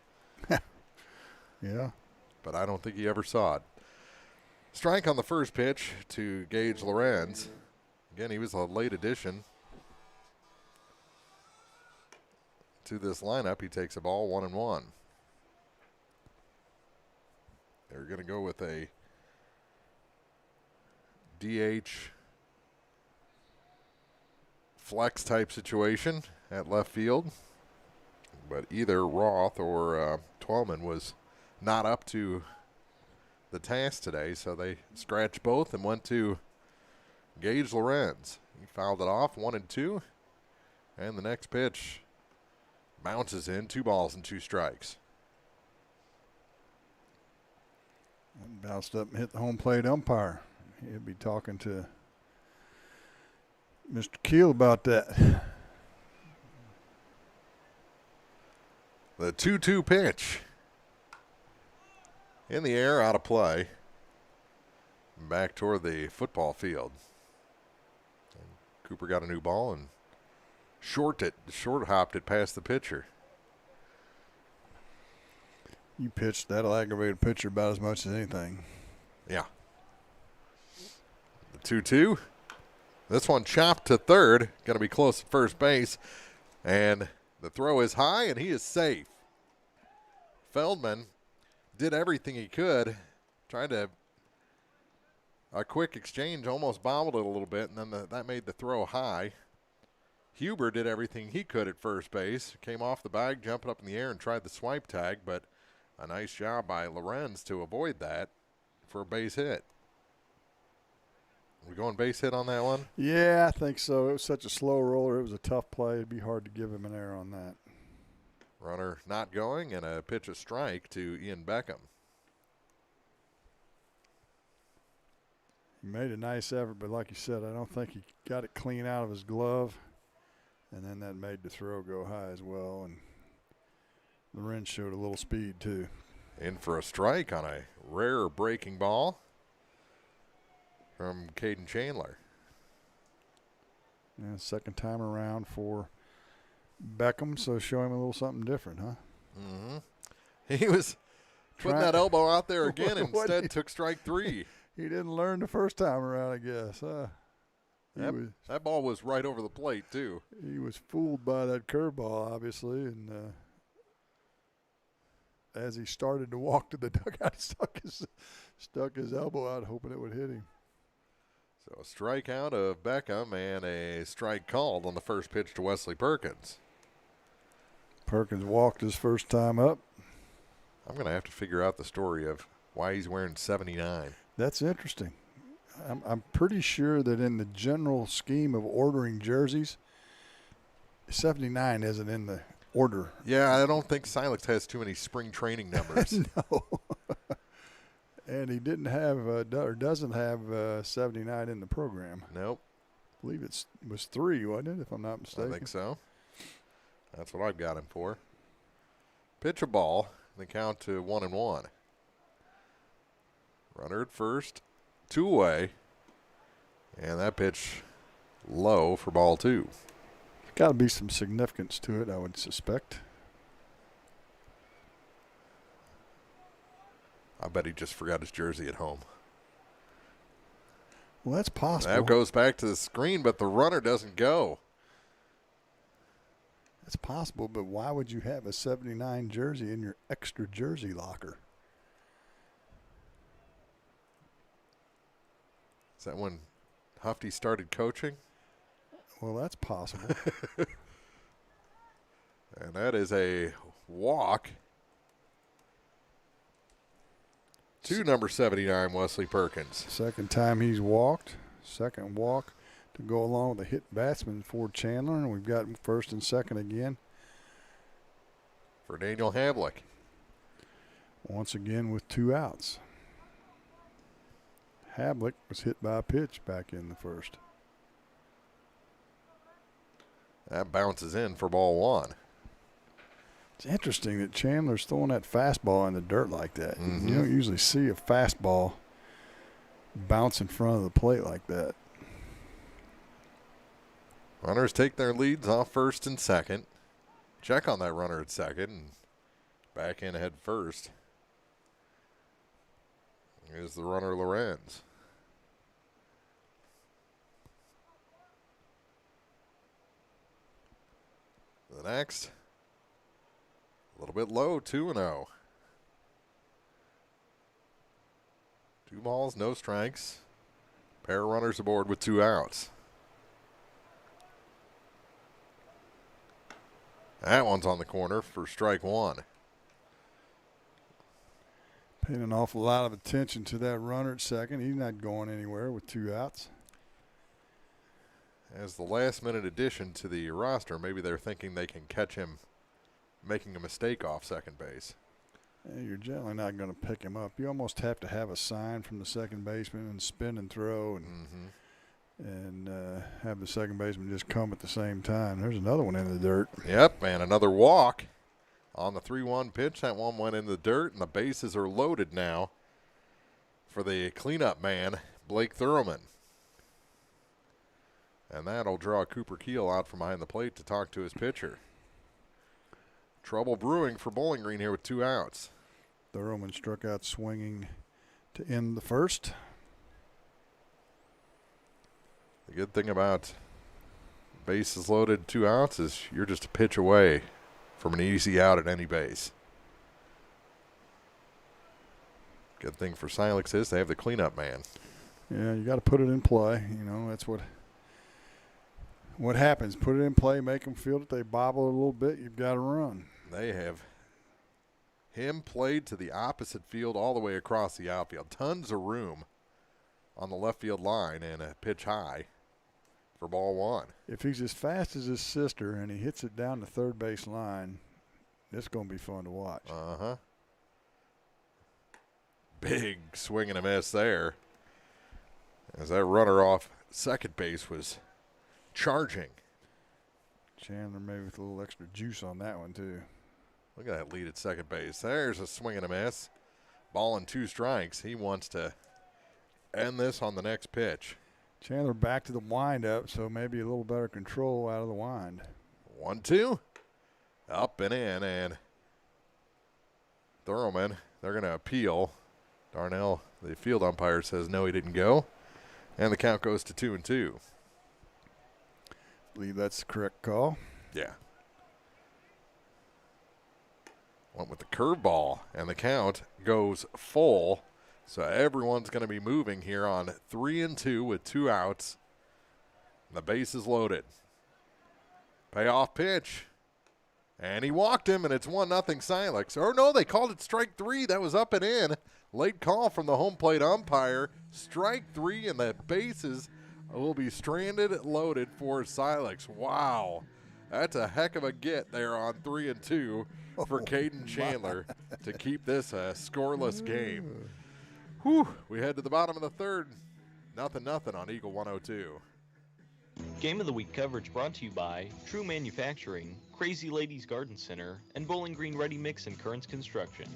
Yeah. But I don't think he ever saw it. Strike on the first pitch to Gage Lorenz. Again, he was a late addition to this lineup. He takes a ball 1-1. They're going to go with a DH flex type situation at left field. But either Roth or Twellman was not up to the task today, so they scratched both and went to Gage Lorenz. He fouled it off, 1-2. And the next pitch bounces in, 2 balls and 2 strikes. Bounced up and hit the home plate umpire. He'll be talking to Mr. Keel about that. The 2-2 pitch In the air, out of play. Back toward the football field. And Cooper got a new ball and short hopped it past the pitcher. You pitched, that'll aggravate a pitcher about as much as anything. Yeah. The 2-2. This one chopped to third. Going to be close to first base. And the throw is high, and he is safe. Feldman did everything he could. Tried to a quick exchange, almost bobbled it a little bit, and then that made the throw high. Hubbard did everything he could at first base. Came off the bag, jumping up in the air, and tried the swipe tag, but a nice job by Lorenz to avoid that for a base hit. We going base hit on that one? Yeah, I think so. It was such a slow roller. It was a tough play. It'd be hard to give him an error on that. Runner not going, and a pitch, a strike to Ian Beckham. He made a nice effort, but like you said, I don't think he got it clean out of his glove. And then that made the throw go high as well. And Lorenz showed a little speed, too. In for a strike on a rare breaking ball from Caden Chandler. Yeah, second time around for Beckham, so show him a little something different, huh? Mm-hmm. He was putting that elbow out there again and instead took strike three. He didn't learn the first time around, I guess. That ball was right over the plate, too. He was fooled by that curveball, obviously, and as he started to walk to the dugout, stuck his elbow out, hoping it would hit him. So a strikeout of Beckham and a strike called on the first pitch to Wesley Perkins. Perkins walked his first time up. I'm going to have to figure out the story of why he's wearing 79. That's interesting. I'm pretty sure that in the general scheme of ordering jerseys, 79 isn't in the order. Yeah, I don't think Silex has too many spring training numbers. No. And he didn't have or doesn't have 79 in the program. Nope. I believe it was 3, wasn't it, if I'm not mistaken? I think so. That's what I've got him for. Pitch a ball, the count to 1-1. Runner at first, 2 away, and that pitch low for ball 2. There's got to be some significance to it, I would suspect. I bet he just forgot his jersey at home. Well, that's possible. That goes back to the screen, but the runner doesn't go. That's possible, but why would you have a 79 jersey in your extra jersey locker? Is that when Hufty started coaching? Well, that's possible. And that is a walk to number 79, Wesley Perkins. Second time he's walked. Second walk to go along with a hit batsman for Chandler. And we've got first and second again. For Daniel Havlick. Once again with 2 outs. Havlick was hit by a pitch back in the first. That bounces in for ball 1. It's interesting that Chandler's throwing that fastball in the dirt like that. Mm-hmm. You don't usually see a fastball bounce in front of the plate like that. Runners take their leads off first and second. Check on that runner at second and back in ahead first. Here's the runner, Lorenz. The next, a little bit low, 2-0. 2 balls, no strikes. Pair of runners aboard with 2 outs. That one's on the corner for strike 1. Paying an awful lot of attention to that runner at second. He's not going anywhere with 2 outs. As the last-minute addition to the roster, maybe they're thinking they can catch him making a mistake off second base. Yeah, you're generally not going to pick him up. You almost have to have a sign from the second baseman and spin and throw and have the second baseman just come at the same time. There's another one in the dirt. Yep, and another walk on the 3-1 pitch. That one went in the dirt, and the bases are loaded now for the cleanup man, Blake Thurman. And that'll draw Cooper Keel out from behind the plate to talk to his pitcher. Trouble brewing for Bowling Green here with 2 outs. Thurman struck out swinging to end the first. The good thing about bases loaded, 2 outs, is you're just a pitch away from an easy out at any base. Good thing for Silex is they have the cleanup man. Yeah, you got to put it in play. You know, that's what happens. Put it in play, make them feel that they bobble a little bit. You've got to run. They have him played to the opposite field all the way across the outfield. Tons of room on the left field line and a pitch high for ball 1. If he's as fast as his sister and he hits it down the third base line, it's going to be fun to watch. Uh-huh. Big swing and a miss there, as that runner off second base was charging. Chandler maybe with a little extra juice on that one, too. Look at that lead at second base. There's a swing and a miss. Ball and 2 strikes. He wants to end this on the next pitch. Chandler back to the windup, so maybe a little better control out of the wind. 1-2. Up and in, and Thurman, they're going to appeal. Darnell, the field umpire, says no, he didn't go. And the count goes to 2-2. I believe that's the correct call. Yeah. Went with the curveball, and the count goes full. So everyone's going to be moving here on 3-2 with 2 outs. The base is loaded. Payoff pitch. And he walked him, and it's 1-0 Silex. Or no, they called it strike 3. That was up and in. Late call from the home plate umpire. Strike 3, and the bases will be stranded, loaded for Silex. Wow. That's a heck of a get there on 3-2 for Caden Chandler to keep this a scoreless game. Whew. We head to the bottom of the third. 0-0 on Eagle 102. Game of the Week coverage brought to you by True Manufacturing, Crazy Ladies Garden Center, and Bowling Green Ready Mix and Currents Construction.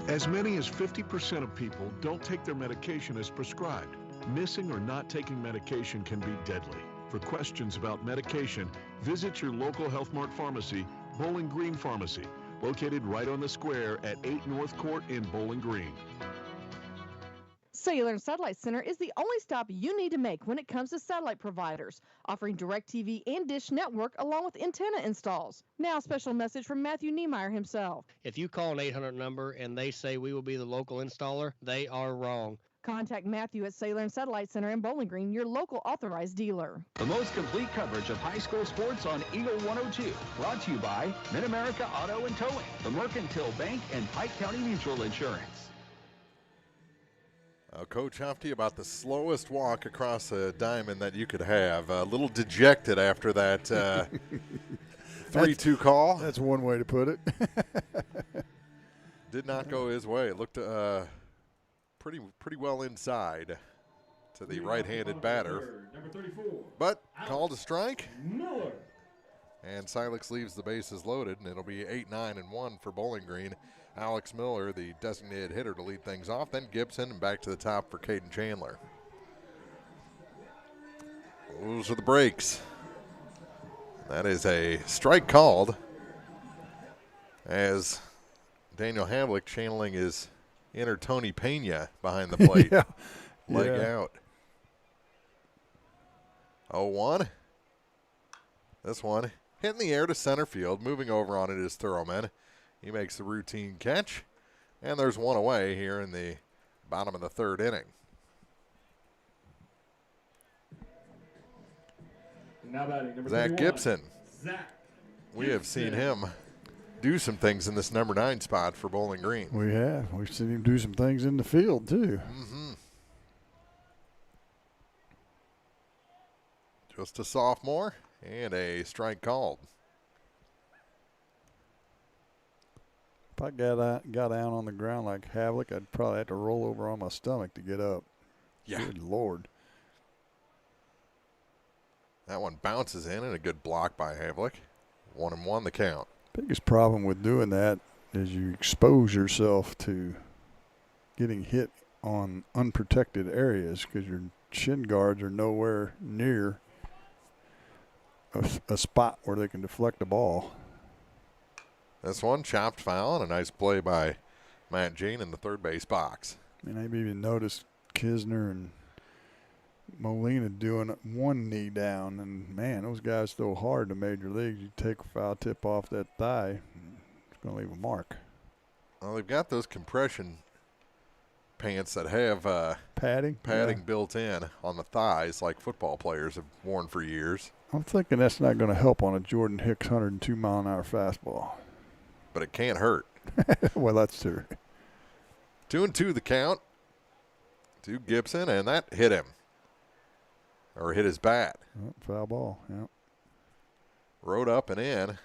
As many as 50% of people don't take their medication as prescribed. Missing or not taking medication can be deadly. For questions about medication, visit your local Health Mart pharmacy, Bowling Green Pharmacy, located right on the square at 8 North Court in Bowling Green. Cellular Satellite Center is the only stop you need to make when it comes to satellite providers, offering DirecTV and Dish Network along with antenna installs. Now, a special message from Matthew Niemeyer himself. If you call an 800 number and they say we will be the local installer, they are wrong. Contact Matthew at Cellular Satellite Center in Bowling Green, your local authorized dealer. The most complete coverage of high school sports on Eagle 102. Brought to you by Mid-America Auto and Towing, the Mercantile Bank, and Pike County Mutual Insurance. Coach Huffty, about the slowest walk across a diamond that you could have. A little dejected after that 3-2 call. That's one way to put it. Did not go his way. It looked pretty well inside to the right-handed batter. Number 34. But called a strike. Miller. And Silex leaves the bases loaded, and it'll be 8-9-1 for Bowling Green. Alex Miller, the designated hitter, to lead things off. Then Gibson, and back to the top for Caden Chandler. Those are the breaks. That is a strike called as Daniel Havlick channeling his inner Tony Pena behind the plate. Leg out. 0-1. This one hit in the air to center field. Moving over on it is Thurman. He makes the routine catch. And there's one away here in the bottom of the third inning. Now batting, number Zach 31. Gibson. Zach We have seen him do some things in this number 9 spot for Bowling Green. We have. We've seen him do some things in the field, too. Mm-hmm. Just a sophomore and a strike called. If I got down on the ground like Havlick, I'd probably have to roll over on my stomach to get up. Yeah. Good Lord. That one bounces in and a good block by Havlick. 1-1 the count. Biggest problem with doing that is you expose yourself to getting hit on unprotected areas because your shin guards are nowhere near a spot where they can deflect the ball. This one, chopped foul, and a nice play by Matt Jane in the third base box. And I've even noticed Kisner and Molina doing one knee down, and man, those guys throw hard to major leagues. You take a foul tip off that thigh, it's going to leave a mark. Well, they've got those compression pants that have padding built in on the thighs like football players have worn for years. I'm thinking that's not going to help on a Jordan Hicks 102-mile-an-hour fastball. But it can't hurt. Well, that's true. 2-2 the count to Gibson, and that hit him. Or hit his bat. Oh, foul ball, yeah. Rode up and in.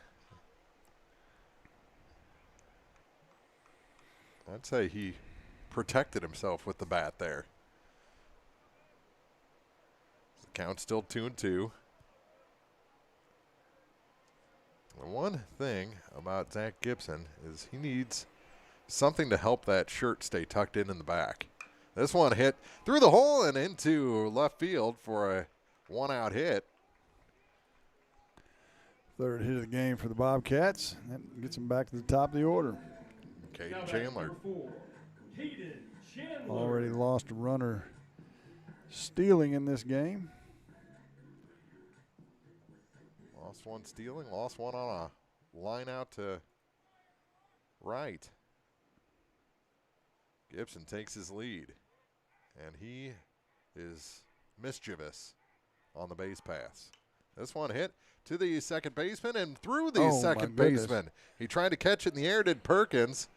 I'd say he protected himself with the bat there. The count's still 2-2. The one thing about Zach Gibson is he needs something to help that shirt stay tucked in the back. This one hit through the hole and into left field for a one-out hit. Third hit of the game for the Bobcats. That gets them back to the top of the order. Caden Chandler. Already lost a runner stealing in this game. Lost one stealing, lost one on a line out to right. Gibson takes his lead, and he is mischievous on the base pass. This one hit to the second baseman and through the second baseman. He tried to catch it in the air, did Perkins,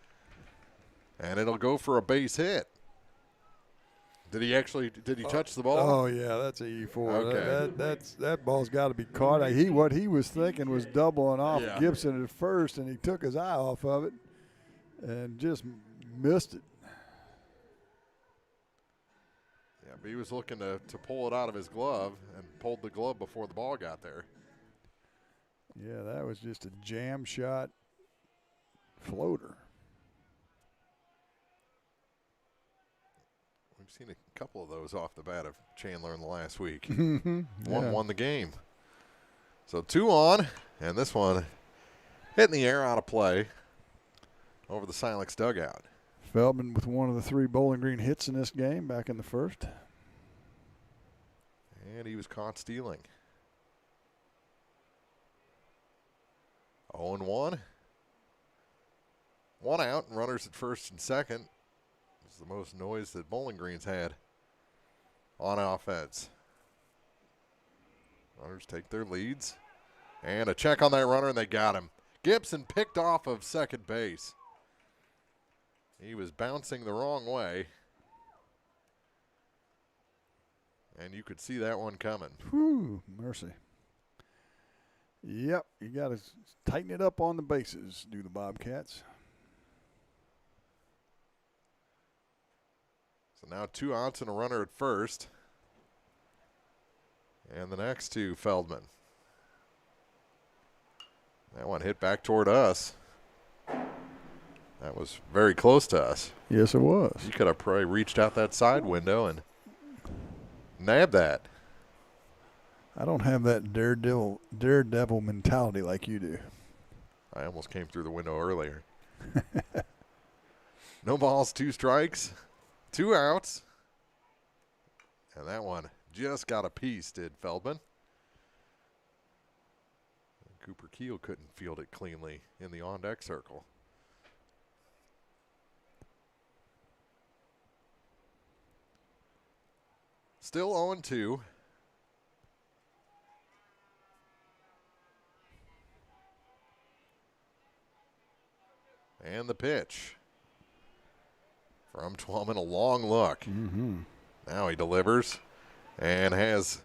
and it'll go for a base hit. Did he touch the ball? Oh, yeah, that's a E4. Okay. That ball's got to be caught. What he was thinking was doubling off Gibson at first, and he took his eye off of it and just missed it. Yeah, but he was looking to pull it out of his glove and pulled the glove before the ball got there. Yeah, that was just a jam shot floater. We've seen a couple of those off the bat of Chandler in the last week. One won the game. So 2 on, and this one hitting the air out of play over the Silex dugout. Feldman with one of the 3 Bowling Green hits in this game back in the first. And he was caught stealing. 0-1. 1 out, and runners at first and second. This is the most noise that Bowling Green's had on offense. Runners take their leads. And a check on that runner, and they got him. Gibson picked off of second base. He was bouncing the wrong way. And you could see that one coming. Whew, mercy. Yep, you got to tighten it up on the bases, do the Bobcats. So now 2 outs and a runner at first. And the next to Feldman. That one hit back toward us. That was very close to us. Yes, it was. You could have probably reached out that side window and nabbed that. I don't have that daredevil mentality like you do. I almost came through the window earlier. No balls, 2 strikes, 2 outs. And that one just got a piece, did Feldman. Cooper Keel couldn't field it cleanly in the on-deck circle. Still 0-2. And the pitch from Twellman, a long look. Mm-hmm. Now he delivers and has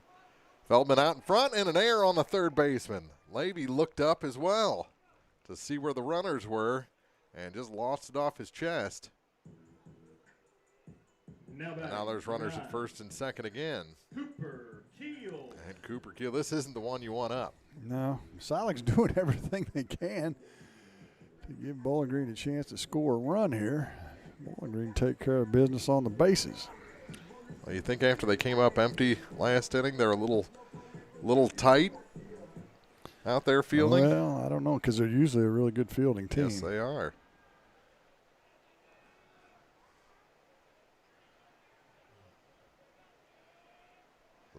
Feldman out in front and an error on the third baseman. Levy looked up as well to see where the runners were and just lost it off his chest. Now there's runners at first and second again. Cooper Keel. And Cooper Keel, this isn't the one you want up. No, Silex doing everything they can to give Bowling Green a chance to score a run here. Bowling Green take care of business on the bases. Well, you think after they came up empty last inning, they're a little tight out there fielding? Well, I don't know, because they're usually a really good fielding team. Yes, they are.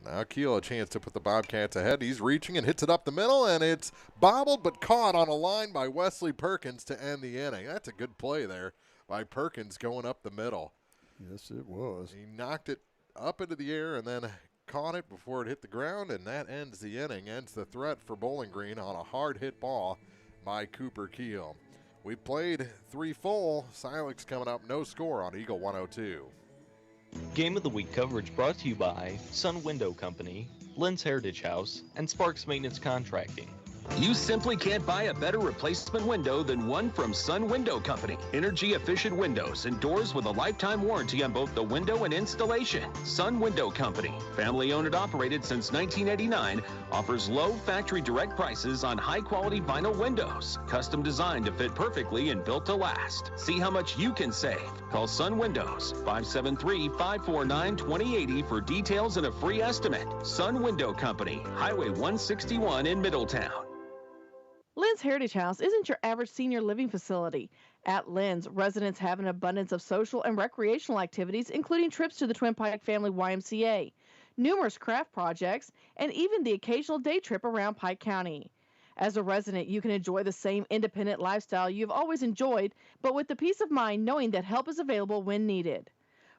Now Keel a chance to put the Bobcats ahead. He's reaching and hits it up the middle, and it's bobbled but caught on a line by Wesley Perkins to end the inning. That's a good play there by Perkins going up the middle. Yes, it was. He knocked it up into the air and then caught it before it hit the ground, and that ends the inning, ends the threat for Bowling Green on a hard-hit ball by Cooper Keel. We played 3 full. Silex coming up, no score on Eagle 102. Game of the Week coverage brought to you by Sun Window Company, Lynn's Heritage House, and Sparks Maintenance Contracting. You simply can't buy a better replacement window than one from Sun Window Company. Energy-efficient windows and doors with a lifetime warranty on both the window and installation. Sun Window Company, family-owned and operated since 1989, offers low factory direct prices on high-quality vinyl windows, custom designed to fit perfectly and built to last. See how much you can save. Call Sun Windows, 573-549-2080 for details and a free estimate. Sun Window Company, Highway 161 in Middletown. Lynn's Heritage House isn't your average senior living facility. At Lynn's, residents have an abundance of social and recreational activities, including trips to the Twin Pike Family YMCA, numerous craft projects, and even the occasional day trip around Pike County. As a resident, you can enjoy the same independent lifestyle you've always enjoyed, but with the peace of mind knowing that help is available when needed.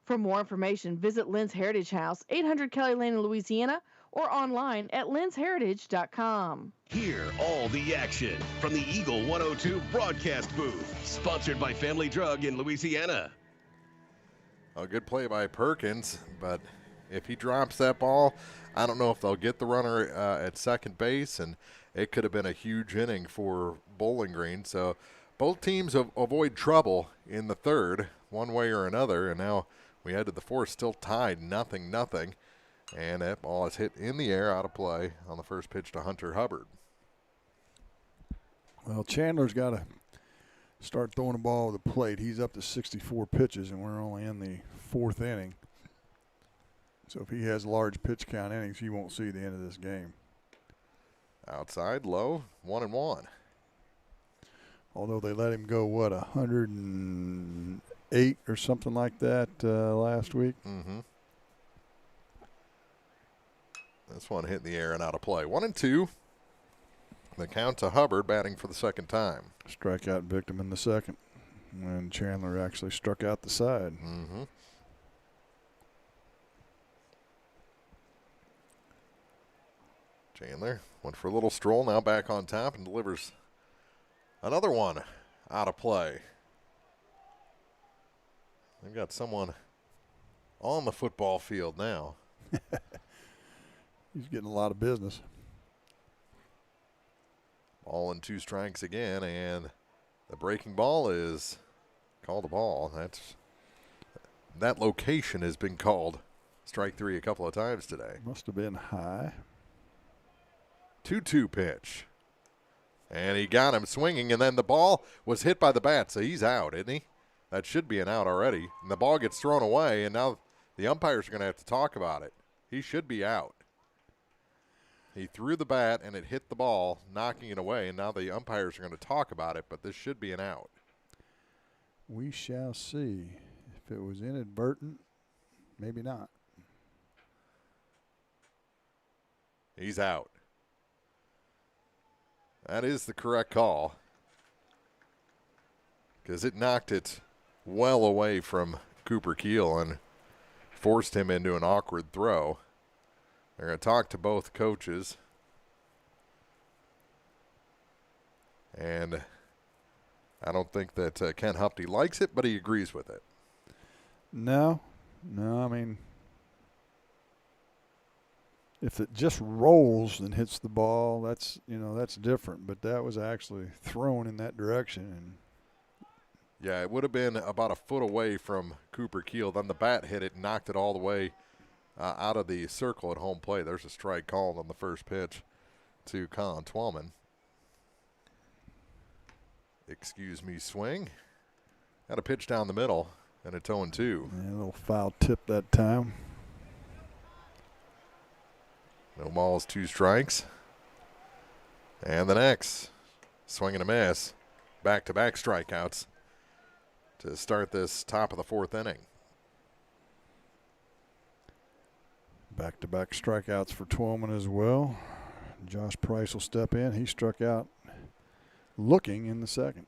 For more information, visit Lynn's Heritage House, 800 Kelly Lane in Louisiana, or online at lynsheritage.com. Hear all the action from the Eagle 102 broadcast booth, sponsored by Family Drug in Louisiana. A good play by Perkins, but if he drops that ball, I don't know if they'll get the runner at second base, and it could have been a huge inning for Bowling Green. So both teams avoid trouble in the third, one way or another, and now we head to the fourth, still tied 0-0. And that ball is hit in the air, out of play on the first pitch to Hunter Hubbard. Well, Chandler's got to start throwing the ball to the plate. He's up to 64 pitches, and we're only in the 4th inning. So if he has large pitch count innings, he won't see the end of this game. Outside, low, 1-1. Although they let him go, 108 or something like that last week? Mm-hmm. This one hit in the air and out of play. 1-2. The count to Hubbard, batting for the second time. Strikeout victim in the second. And Chandler actually struck out the side. Mm-hmm. Chandler went for a little stroll, now back on top and delivers another one out of play. They've got someone on the football field now. He's getting a lot of business. Ball and 2 strikes again, and the breaking ball is called a ball. That location has been called strike 3 a couple of times today. Must have been high. 2-2 pitch. And he got him swinging, and then the ball was hit by the bat, so he's out, isn't he? That should be an out already. And the ball gets thrown away, and now the umpires are going to have to talk about it. He should be out. He threw the bat, and it hit the ball, knocking it away, and now the umpires are going to talk about it, but this should be an out. We shall see. If it was inadvertent, maybe not. He's out. That is the correct call, because it knocked it well away from Cooper Keel and forced him into an awkward throw. They're going to talk to both coaches. And I don't think that Ken Hupty likes it, but he agrees with it. No, I mean, if it just rolls and hits the ball, that's different. But that was actually thrown in that direction. And yeah, it would have been about a foot away from Cooper Keel. Then the bat hit it and knocked it all the way out of the circle at home plate. There's a strike called on the first pitch to Colin Twellman. excuse me, swing. Had a pitch down the middle, and it's 0-2. Yeah, a little foul tip that time. No balls, 2 strikes. And the next, swing and a miss. Back-to-back strikeouts to start this top of the 4th inning. Back-to-back strikeouts for Twelman as well. Josh Price will step in. He struck out looking in the second.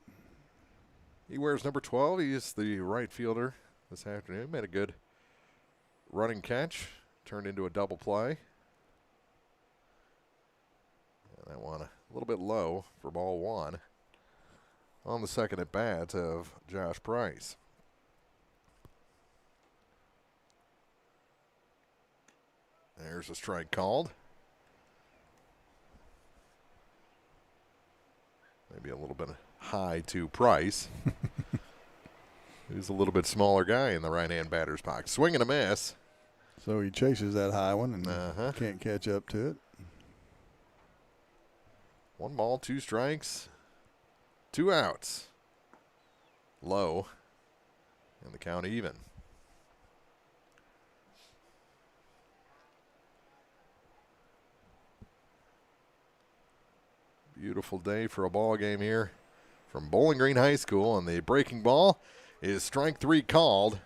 He wears number 12. He is the right fielder this afternoon. Made a good running catch. Turned into a double play. And that one a little bit low for ball 1 on the second at bat of Josh Price. There's a strike called. Maybe a little bit high to Price. He's a little bit smaller guy in the right-hand batter's box. Swing and a miss. So he chases that high one and can't catch up to it. 1 ball, 2 strikes, 2 outs. Low. And the count even. Beautiful day for a ball game here from Bowling Green High School, and the breaking ball is strike 3 called.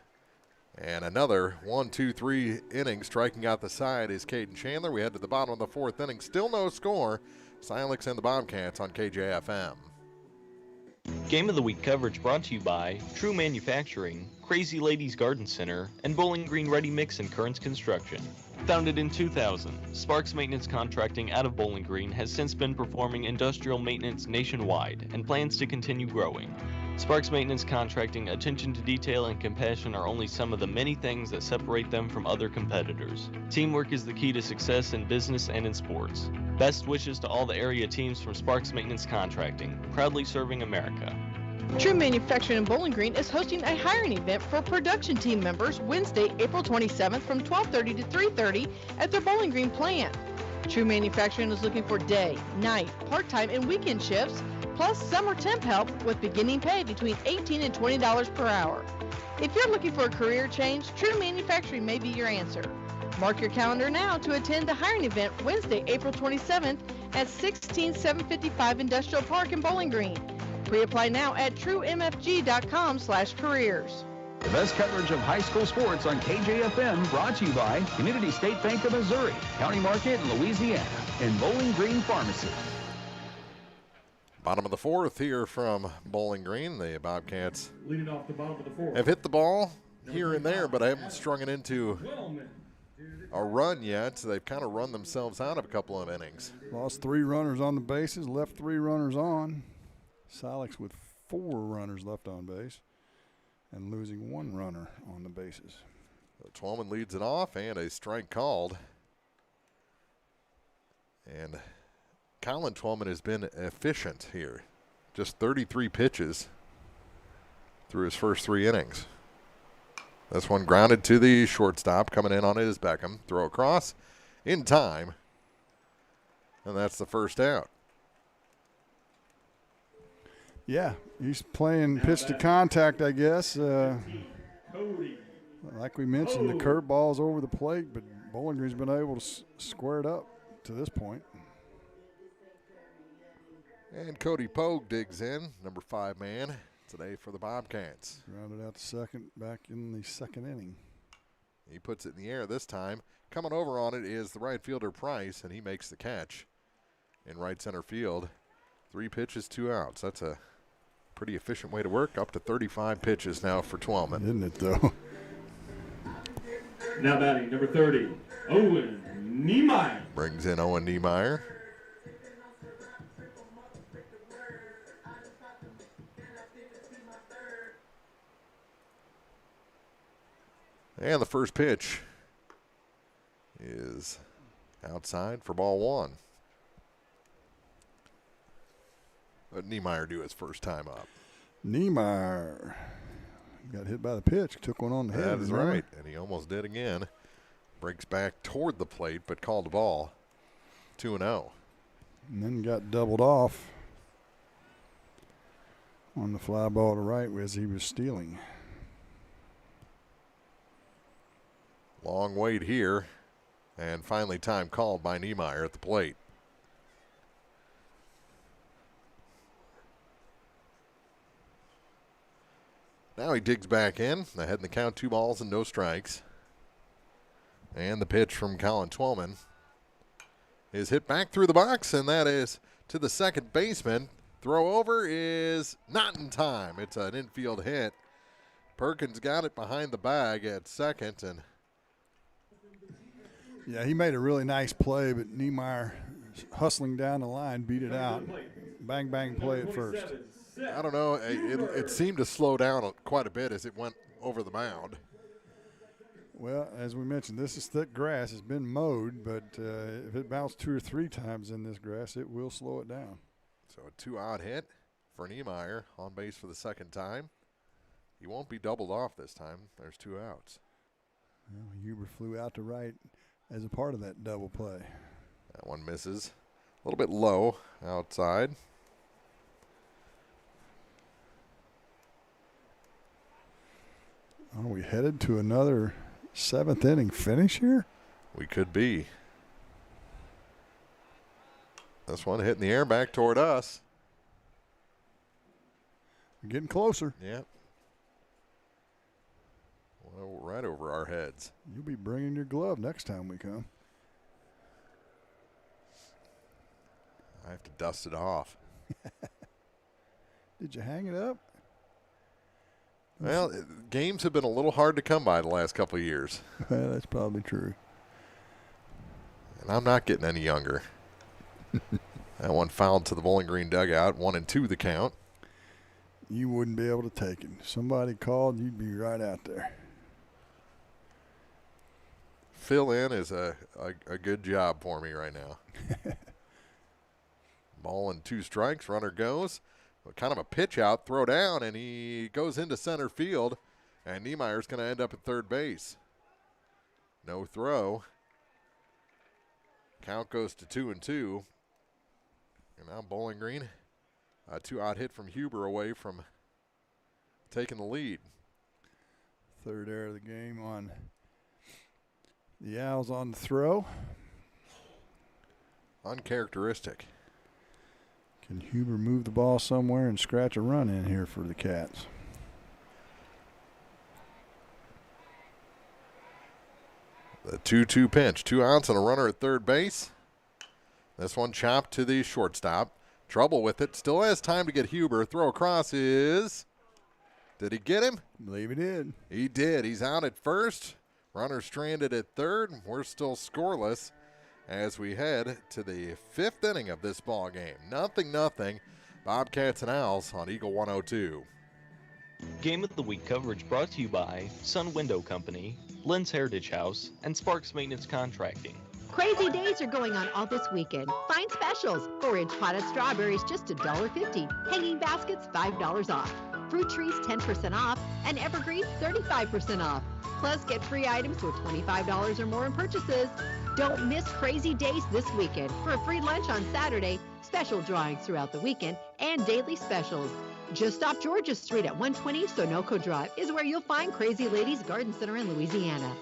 And another 1, 2, 3 inning striking out the side is Caden Chandler. We head to the bottom of the 4th inning. Still no score. Silex and the Bobcats on KJFM. Game of the Week coverage brought to you by True Manufacturing, Crazy Ladies Garden Center, and Bowling Green Ready Mix and Currents Construction. Founded in 2000, Sparks Maintenance Contracting out of Bowling Green has since been performing industrial maintenance nationwide and plans to continue growing. Sparks Maintenance Contracting attention to detail and compassion are only some of the many things that separate them from other competitors. Teamwork is the key to success in business and in sports. Best wishes to all the area teams from Sparks Maintenance Contracting, proudly serving America. True Manufacturing in Bowling Green is hosting a hiring event for production team members Wednesday, April 27th from 12:30 to 3:30 at their Bowling Green plant. True Manufacturing is looking for day, night, part-time, and weekend shifts, plus summer temp help with beginning pay between $18 and $20 per hour. If you're looking for a career change, True Manufacturing may be your answer. Mark your calendar now to attend the hiring event Wednesday, April 27th at 16755 Industrial Park in Bowling Green. Pre-apply now at truemfg.com/careers. The best coverage of high school sports on KJFM brought to you by Community State Bank of Missouri, County Market in Louisiana, and Bowling Green Pharmacy. Bottom of the 4th here from Bowling Green. The Bobcats Leading off the bottom of the 4th. have hit the ball here and there, but I haven't strung it into a run yet. So they've kind of run themselves out of a couple of innings. Lost 3 runners on the bases, left 3 runners on. Silex with 4 runners left on base and losing 1 runner on the bases. So Twelman leads it off and a strike called. And Colin Twelman has been efficient here. Just 33 pitches through his first 3 innings. This one grounded to the shortstop. Coming in on it is Beckham. Throw across in time. And that's the first out. Yeah, he's playing pitch to contact, I guess. Like we mentioned, the curveball's over the plate, but Bowling Green's been able to square it up to this point. And Cody Pogue digs in, number 5 man today for the Bobcats. Grounded out to second back in the second inning. He puts it in the air this time. Coming over on it is the right fielder Price, and he makes the catch in right center field. 3 pitches, 2 outs. That's a pretty efficient way to work. Up to 35 pitches now for Twelman. Isn't it, though? Now batting, number 30, Owen Niemeyer. Brings in Owen Niemeyer. And the first pitch is outside for ball 1. But Niemeyer do his first time up. Niemeyer got hit by the pitch, took one on the head. That is right, and he almost did again. Breaks back toward the plate, but called the ball. 2-0. And then got doubled off. on the fly ball to right as he was stealing. Long wait here, and finally time called by Niemeyer at the plate. Now he digs back in, ahead in the count, 2 balls and no strikes. And the pitch from Colin Twellman is hit back through the box, and that is to the second baseman. Throw over is not in time. It's an infield hit. Perkins got it behind the bag at second, and yeah, he made a really nice play, but Niemeyer hustling down the line beat it out. Bang, bang play at first. I don't know. It seemed to slow down quite a bit as it went over the mound. Well, as we mentioned, this is thick grass. It's been mowed, but if it bounced 2 or 3 times in this grass, it will slow it down. So a 2-out hit for Niemeyer on base for the second time. He won't be doubled off this time. There's 2 outs. Well, Huber flew out to right as a part of that double play. That one misses. A little bit low outside. Are we headed to another 7th inning finish here? We could be. This one hitting the air back toward us. We're getting closer. Yeah. Well, right over our heads. You'll be bringing your glove next time we come. I have to dust it off. Did you hang it up? Well, games have been a little hard to come by the last couple of years. Well, that's probably true. And I'm not getting any younger. That one fouled to the Bowling Green dugout. 1-2 the count. You wouldn't be able to take it. If somebody called, you'd be right out there. Fill in is a good job for me right now. Ball and 2 strikes. Runner goes. Kind of a pitch out, throw down, and he goes into center field, and Niemeyer's going to end up at third base. No throw. Count goes to 2-2. And now Bowling Green, a 2-out hit from Huber away from taking the lead. Third error of the game on the Owls on the throw. Uncharacteristic. Can Huber move the ball somewhere and scratch a run in here for the Cats? The 2-2 pinch. 2 outs and a runner at third base. This one chopped to the shortstop. Trouble with it. Still has time to get Huber. Throw across is... Did he get him? I believe he did. He did. He's out at first. Runner stranded at third. We're still scoreless as we head to the 5th inning of this ball game. 0-0. Bobcats and Owls on Eagle 102. Game of the Week coverage brought to you by Sun Window Company, Lynn's Heritage House, and Sparks Maintenance Contracting. Crazy days are going on all this weekend. Find specials. 4-inch potted strawberries just $1.50. Hanging baskets $5 off. Fruit trees 10% off. And evergreens 35% off. Plus, get free items with $25 or more in purchases. Don't miss Crazy Days this weekend. For a free lunch on Saturday, special drawings throughout the weekend, and daily specials. Just off Georgia Street at 120 Sunoco Drive is where you'll find Crazy Ladies Garden Center in Louisiana.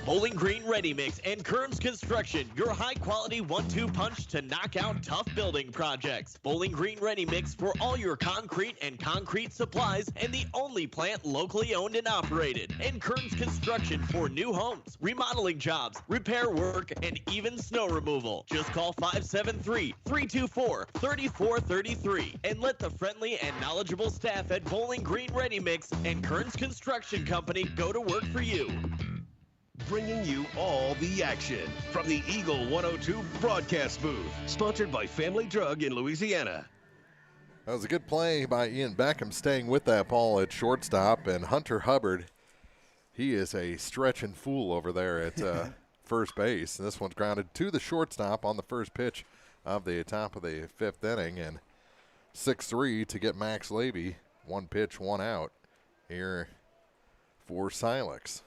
Bowling Green Ready Mix and Kearns Construction, your high-quality 1-2 punch to knock out tough building projects. Bowling Green Ready Mix for all your concrete and concrete supplies, and the only plant locally owned and operated. And Kearns Construction for new homes, remodeling jobs, repair work, and even snow removal. Just call 573-324-3433 and let the friendly and knowledgeable staff at Bowling Green Ready Mix and Kearns Construction Company go to work for you. Bringing you all the action from the Eagle 102 broadcast booth. Sponsored by Family Drug in Louisiana. That was a good play by Ian Beckham, staying with that ball at shortstop. And Hunter Hubbard, he is a stretching fool over there at first base. And this one's grounded to the shortstop on the first pitch of the top of the 5th inning. And 6-3 to get Max Levy. 1 pitch, 1 out here for Silex.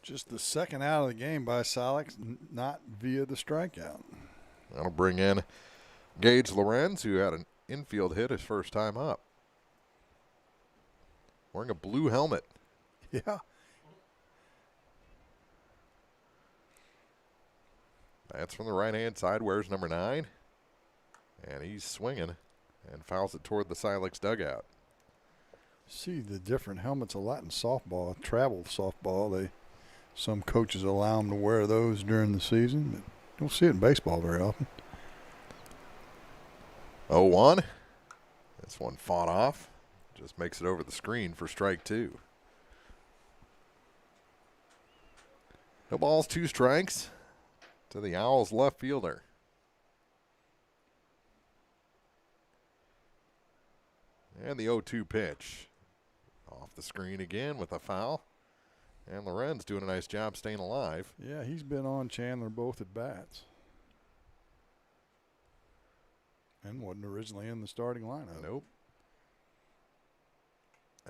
Just the 2nd out of the game by Silex, not via the strikeout. That'll bring in Gage Lorenz, who had an infield hit his first time up. wearing a blue helmet. Yeah. That's from the right-hand side. Wears number 9. And he's swinging and fouls it toward the Silex dugout. See the different helmets a lot in softball, travel softball. Some coaches allow them to wear those during the season, but don't see it in baseball very often. 0-1. This one fought off. Just makes it over the screen for strike 2. No balls, 2 strikes to the Owls left fielder. And the 0-2 pitch. Off the screen again with a foul. And Lorenz doing a nice job staying alive. Yeah, he's been on Chandler both at bats. And wasn't originally in the starting lineup. Nope.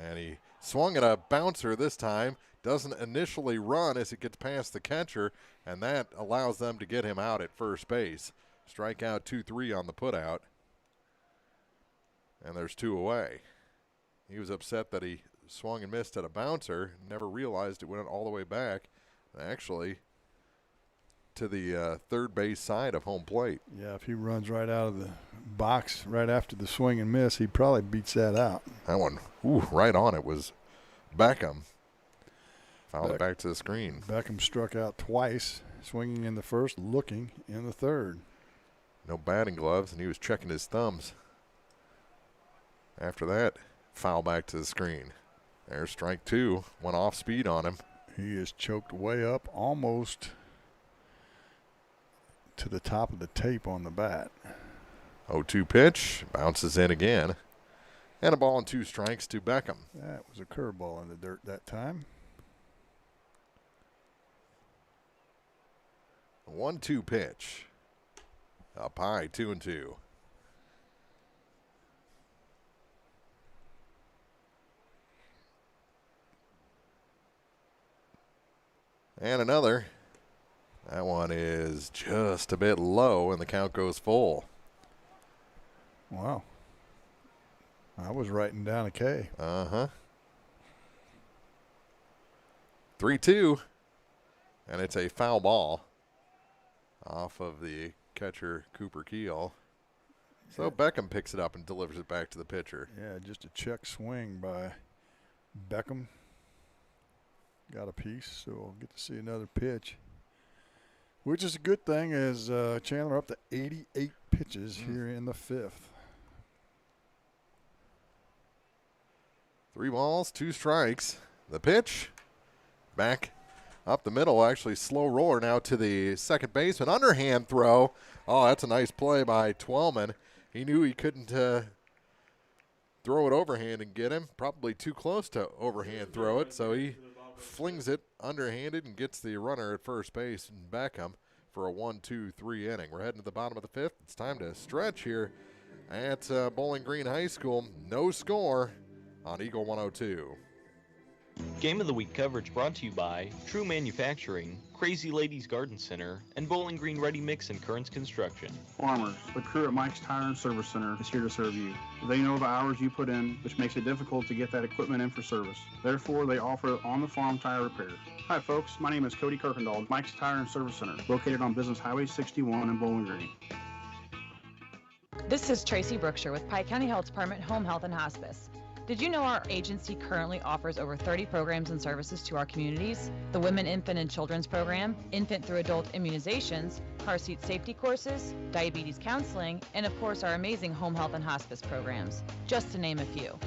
And he swung at a bouncer this time. Doesn't initially run as it gets past the catcher, and that allows them to get him out at first base. Strikeout 2-3 on the putout. And there's 2 away. He was upset that he swung and missed at a bouncer, never realized it went all the way back, actually to the third base side of home plate. Yeah, if he runs right out of the box right after the swing and miss, he probably beats that out. That one, right on it was Beckham. Fouled it back to the screen. Beckham struck out twice, swinging in the first, looking in the third. No batting gloves, and he was checking his thumbs. After that, foul back to the screen. There's strike 2. Went off speed on him. He is choked way up, almost to the top of the tape on the bat. 0-2 pitch. Bounces in again. And a ball and 2 strikes to Beckham. That was a curveball in the dirt that time. 1-2 pitch. Up high, 2-2. And another. That one is just a bit low, and the count goes full. Wow. I was writing down a K. Uh-huh. 3-2. And it's a foul ball off of the catcher, Cooper Keel. So Beckham picks it up and delivers it back to the pitcher. Yeah, just a check swing by Beckham. Got a piece, so we'll get to see another pitch. Which is a good thing as Chandler up to 88 pitches here in the 5th. 3 balls, 2 strikes. The pitch, back up the middle, actually slow roller now to the second baseman. Underhand throw. Oh, that's a nice play by Twellman. He knew he couldn't throw it overhand and get him. Probably too close to overhand throw it, so he flings it underhanded and gets the runner at first base and Beckham for a 1-2-3 inning. We're heading to the bottom of the 5th. It's time to stretch here at Bowling Green High School. No score on Eagle 102. Game of the Week coverage brought to you by True Manufacturing, Crazy Ladies Garden Center, and Bowling Green Ready Mix and Currents Construction. Farmers, the crew at Mike's Tire and Service Center is here to serve you. They know the hours you put in, which makes it difficult to get that equipment in for service. Therefore, they offer on-the-farm tire repair. Hi, folks. My name is Cody Kirkendall, Mike's Tire and Service Center, located on Business Highway 61 in Bowling Green. This is Tracy Brookshire with Pike County Health Department Home Health and Hospice. Did you know our agency currently offers over 30 programs and services to our communities? The Women, Infant, and Children's Program, infant through adult immunizations, car seat safety courses, diabetes counseling, and of course our amazing home health and hospice programs, just to name a few.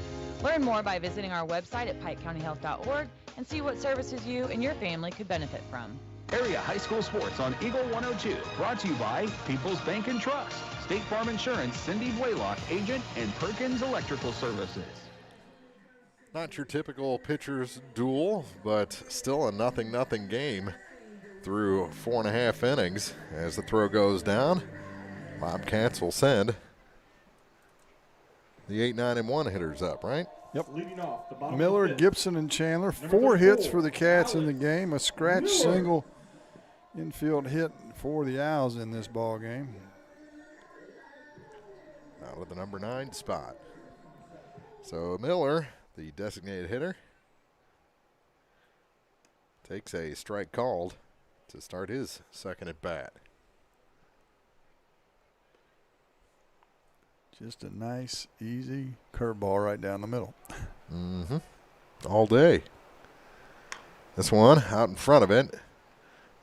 Learn more by visiting our website at pikecountyhealth.org and see what services you and your family could benefit from. Area high school sports on Eagle 102. Brought to you by People's Bank and Trust, State Farm Insurance, Cindy Blaylock, agent, and Perkins Electrical Services. Not your typical pitcher's duel, but still a 0-0 game through 4.5 innings. As the throw goes down, Bobcats will send the 8, 9, and 1 hitters up, right? Yep. Leading off the bottom Miller, of the 5th. Gibson, and Chandler. Number 4 hits 4, for the Cats in the Alex game. A scratch Miller. single infield hit for the Owls in this ball game. Out of the number 9 spot. So Miller the designated hitter, takes a strike called to start his second at bat. Just a nice, easy curveball right down the middle. Mm-hmm. All day. This one out in front of it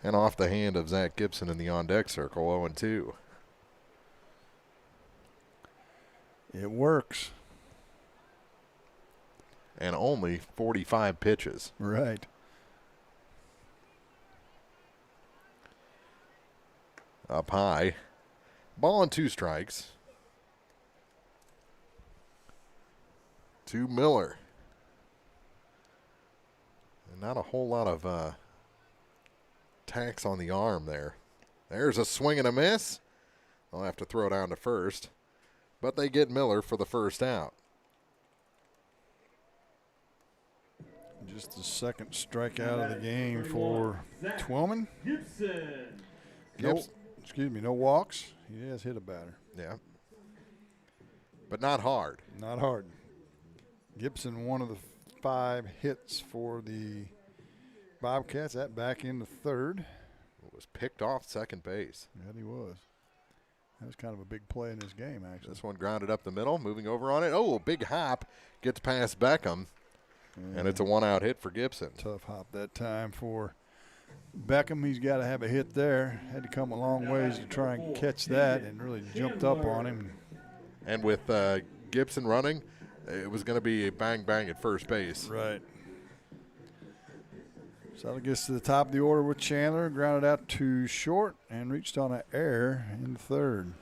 and off the hand of Zach Gibson in the on-deck circle, 0-2. It works. And only 45 pitches. Right. Up high. Ball and 2 strikes. To Miller. And not a whole lot of tax on the arm there. There's a swing and a miss. They'll have to throw down to first. But they get Miller for the first out. Just the second strikeout of the game for Twillman. No walks. He has hit a batter. Yeah. But not hard. Not hard. Gibson, one of the 5 hits for the Bobcats. That back in the third. Was picked off second base. Yeah, he was. That was kind of a big play in this game, actually. This one grounded up the middle, moving over on it. Oh, a big hop. Gets past Beckham. And it's a 1-out hit for Gibson. Tough hop that time for Beckham. He's got to have a hit there. Had to come a long ways to try and catch that, and really jumped up on him. And with Gibson running, it was going to be a bang-bang at first base. Right. So it gets to the top of the order with Chandler, grounded out to short, and reached on an error in third.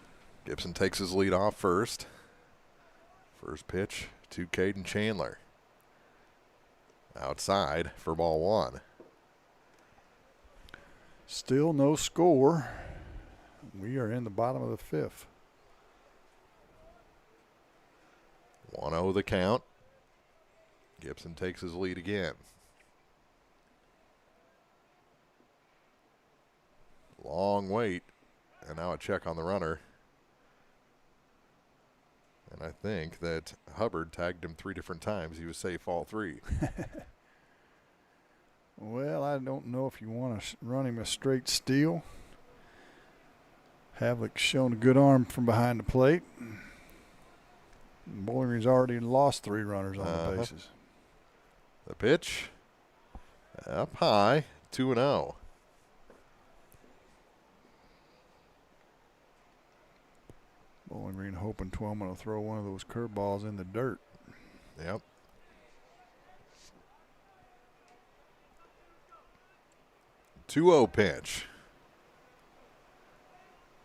Gibson takes his lead off first. First pitch to Caden Chandler. Outside for ball 1. Still no score. We are in the bottom of the 5th. 1-0 the count. Gibson takes his lead again. Long wait, and now a check on the runner. And I think that Hubbard tagged him 3 different times. He was safe all 3. Well, I don't know if you want to run him a straight steal. Havlic's shown a good arm from behind the plate. Bowling Green's already lost 3 runners on the bases. The pitch up high, 2-0. Bowling Green hoping Twillman will throw one of those curveballs in the dirt. Yep. Two-0 pitch.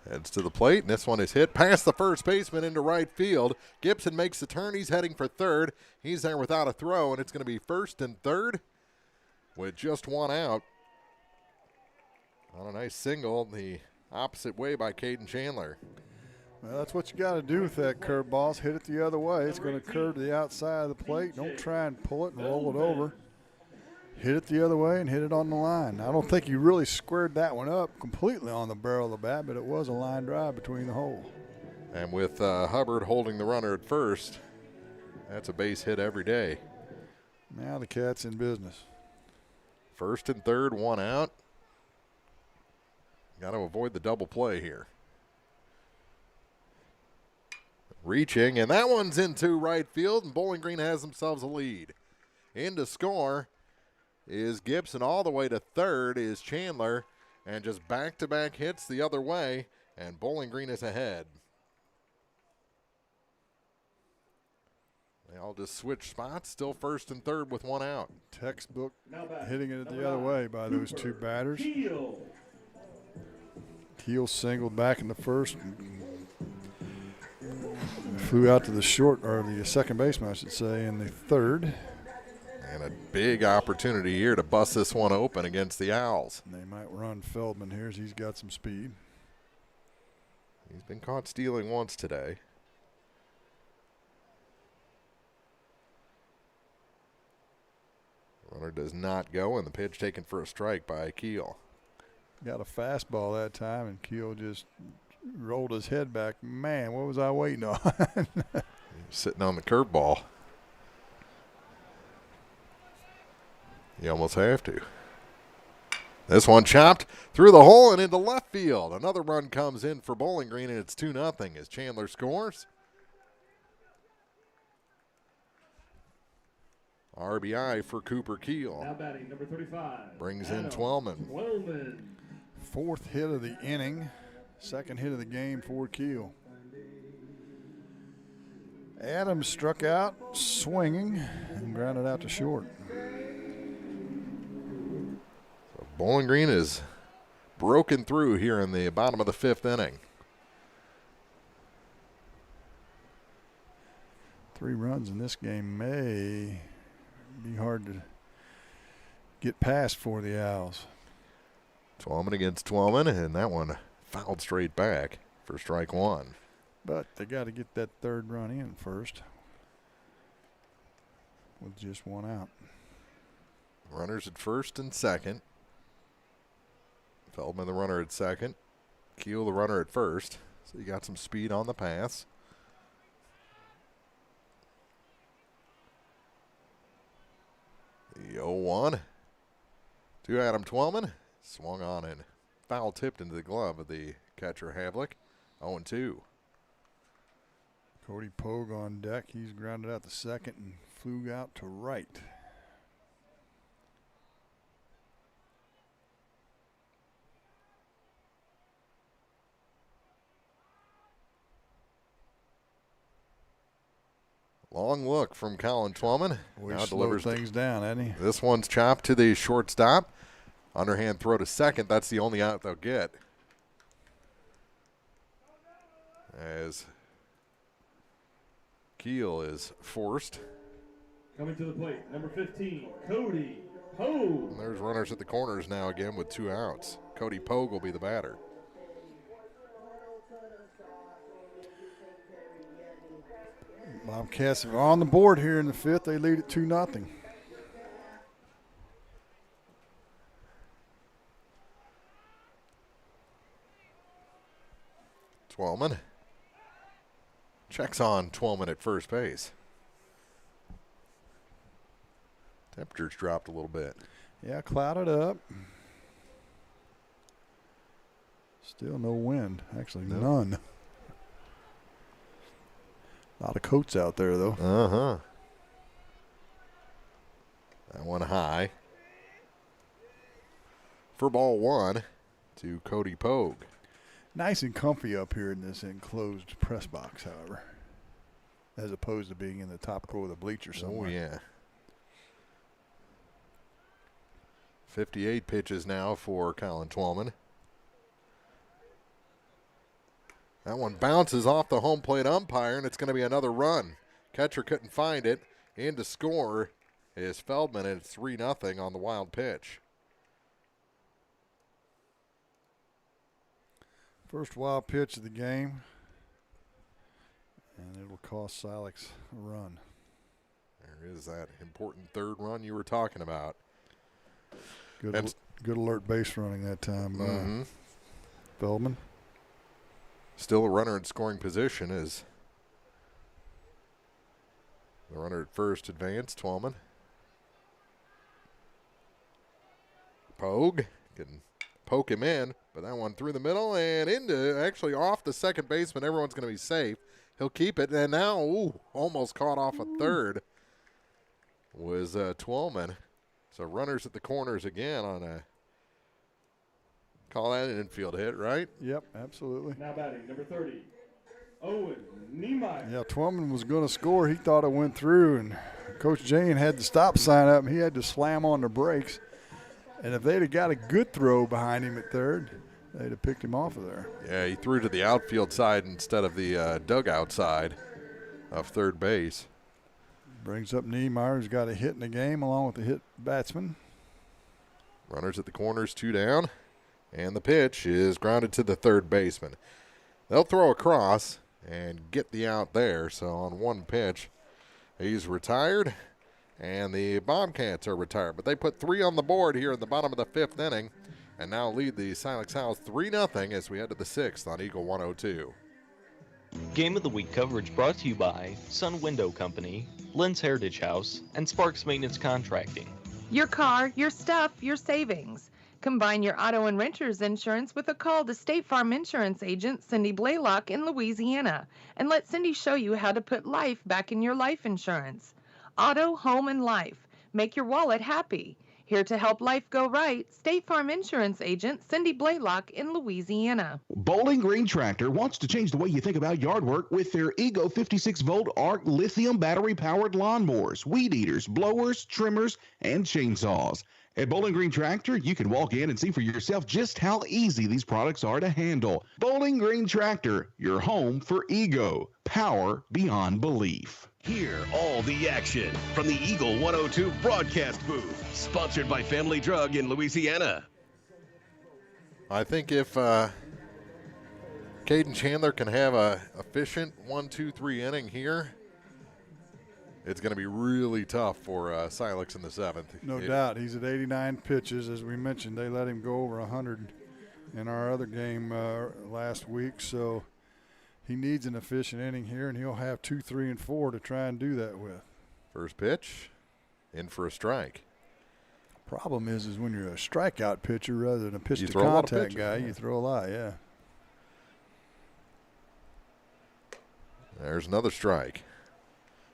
Heads to the plate, and this one is hit past the first baseman into right field. Gibson makes the turn. He's heading for third. He's there without a throw, and it's going to be first and third with just 1 out. On a nice single the opposite way by Caden Chandler. Well, that's what you got to do with that curveball. Hit it the other way. It's going to curve to the outside of the plate. Don't try and pull it and roll it over. Hit it the other way and hit it on the line. I don't think he really squared that one up completely on the barrel of the bat, but it was a line drive between the hole. And with Hubbard holding the runner at first, that's a base hit every day. Now the Cat's in business. First and third, 1 out. Got to avoid the double play here. Reaching, and that one's into right field, and Bowling Green has themselves a lead. In to score is Gibson. All the way to third is Chandler, and just back-to-back hits the other way, and Bowling Green is ahead. They all just switch spots, still first and third with 1 out. Textbook hitting it the other way by those 2 batters. Keel singled back in the first. Flew out to the short, or the second baseman, I should say, in the third. And a big opportunity here to bust this one open against the Owls. And they might run Feldman here as he's got some speed. He's been caught stealing once today. Runner does not go, and the pitch taken for a strike by Keel. Got a fastball that time, and Keel just rolled his head back. Man, what was I waiting on? Sitting on the curveball. You almost have to. This one chopped through the hole and into left field. Another run comes in for Bowling Green, and it's 2-0 as Chandler scores. RBI for Cooper Keel. Now batting, number 35. Brings in Twellman. Fourth hit of the inning. Second hit of the game for Keel. Adams struck out swinging and grounded out to short. So Bowling Green is broken through here in the bottom of the 5th inning. 3 runs in this game may be hard to get past for the Owls. Twellman against Twellman, and that one fouled straight back for strike 1. But they got to get that 3rd run in first with just 1 out. Runners at first and second. Feldman the runner at second. Keel the runner at first. So you got some speed on the pass. The 0-1 to Adam Twellman. Swung on and foul tipped into the glove of the catcher Havlick. 0-2. Cody Pogue on deck. He's grounded out to second and flew out to right. Long look from Colin Twellman. We now slowed things down, hasn't he? This one's chopped to the shortstop. Underhand throw to second. That's the only out they'll get. As Keel is forced. Coming to the plate, number 15, Cody Pogue. And there's runners at the corners now again with 2 outs. Cody Pogue will be the batter. Bobcats are on the board here in the 5th. They lead it 2-0. Twellman checks on Twellman at first base. Temperature's dropped a little bit. Yeah, clouded up. Still no wind. Actually, none. A lot of coats out there, though. Uh-huh. That one high. For ball 1 to Cody Pogue. Nice and comfy up here in this enclosed press box, however, as opposed to being in the top row of the bleacher somewhere. Oh, yeah. 58 pitches now for Colin Twellman. That one bounces off the home plate umpire, and it's going to be another run. Catcher couldn't find it. In to score is Feldman, and it's 3-0 on the wild pitch. First wild pitch of the game, and it'll cost Silex a run. There is that important 3rd run you were talking about. Good alert base running that time by Feldman. Still a runner in scoring position as the runner at first advanced, Twellman. Pogue can poke him in, but that one through the middle and into, actually off the second baseman. Everyone's going to be safe. He'll keep it, and now, almost caught off a third was Twellman. So runners at the corners again on a, call that an infield hit, right? Yep, absolutely. Now batting, number 30, Owen Niemeyer. Yeah, Twellman was going to score. He thought it went through, and Coach Jane had the stop sign up, and he had to slam on the brakes. And if they'd have got a good throw behind him at third, they'd have picked him off of there. Yeah, he threw to the outfield side instead of the dugout side of third base. Brings up Niemeyer, who's got a hit in the game along with the hit batsman. Runners at the corners, 2 down. And the pitch is grounded to the third baseman. They'll throw across and get the out there. So on one pitch, he's retired. And the Bobcats are retired. But they put 3 on the board here in the bottom of the 5th inning. And now lead the Silex Owls 3-0 as we head to the 6th on Eagle 102. Game of the Week coverage brought to you by Sun Window Company, Lynn's Heritage House, and Sparks Maintenance Contracting. Your car, your stuff, your savings. Combine your auto and renter's insurance with a call to State Farm Insurance agent Cindy Blaylock in Louisiana and let Cindy show you how to put life back in your life insurance. Auto, home, and life. Make your wallet happy. Here to help life go right, State Farm Insurance agent Cindy Blaylock in Louisiana. Bowling Green Tractor wants to change the way you think about yard work with their Ego 56-volt ARC lithium battery-powered lawnmowers, weed eaters, blowers, trimmers, and chainsaws. At Bowling Green Tractor, you can walk in and see for yourself just how easy these products are to handle. Bowling Green Tractor, your home for Ego. Power beyond belief. Hear all the action from the Eagle 102 broadcast booth, sponsored by Family Drug in Louisiana. I think if Caden Chandler can have a efficient 1-2-3 inning here, it's going to be really tough for Silex in the seventh. No doubt. He's at 89 pitches. As we mentioned, they let him go over 100 in our other game last week, so he needs an efficient inning here, and he'll have 2, 3, and 4 to try and do that with. First pitch, in for a strike. Problem is when you're a strikeout pitcher rather than a pitch-to-contact guy, you throw a lot, yeah. There's another strike.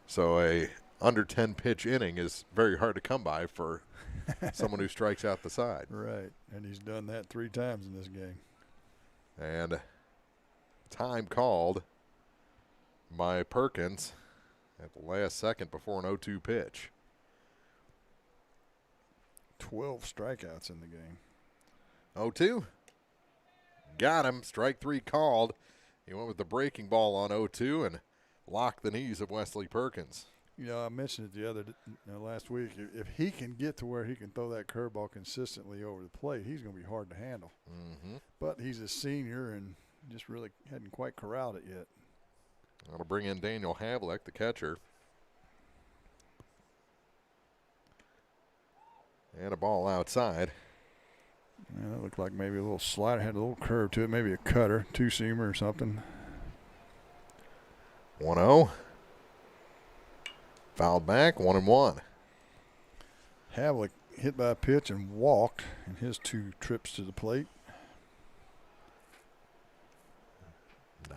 So a under 10 pitch inning is very hard to come by for someone who strikes out the side. Right, and he's done that 3 times in this game. And time called by Perkins at the last second before an 0-2 pitch. 12 strikeouts in the game. 0-2. Got him. Strike 3 called. He went with the breaking ball on 0-2 and locked the knees of Wesley Perkins. You know, I mentioned it last week. If he can get to where he can throw that curveball consistently over the plate, he's going to be hard to handle. Mm-hmm. But he's a senior and just really hadn't quite corralled it yet. That'll bring in Daniel Havlick, the catcher. And a ball outside. Yeah, that looked like maybe a little slider, had a little curve to it, maybe a cutter, 2-seamer or something. 1-0. Fouled back, 1-1. Havlick hit by a pitch and walked in his 2 trips to the plate.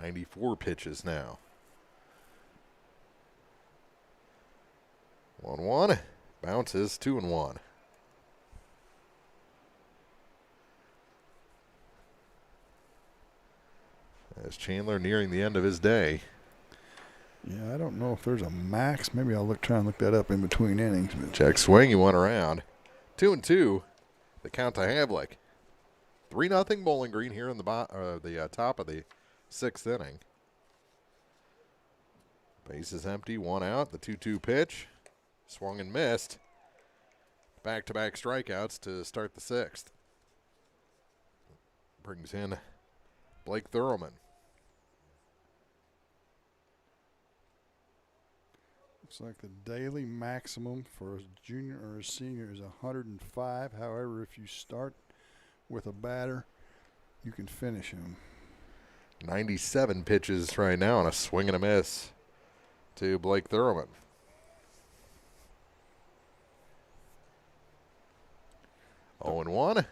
94 pitches now. 1-1. Bounces, 2-1. As Chandler nearing the end of his day. Yeah, I don't know if there's a max. Maybe I'll try and look that up in between innings. Check swing, he went around. 2-2. The count to Havlick. 3-0 Bowling Green here in the top of the 6th inning. Base is empty, 1 out. The 2-2 pitch. Swung and missed. Back-to-back strikeouts to start the 6th. Brings in Blake Thurman. Looks like the daily maximum for a junior or a senior is 105. However, if you start with a batter, you can finish him. 97 pitches right now on a swing and a miss to Blake Thurman. Oh and 1.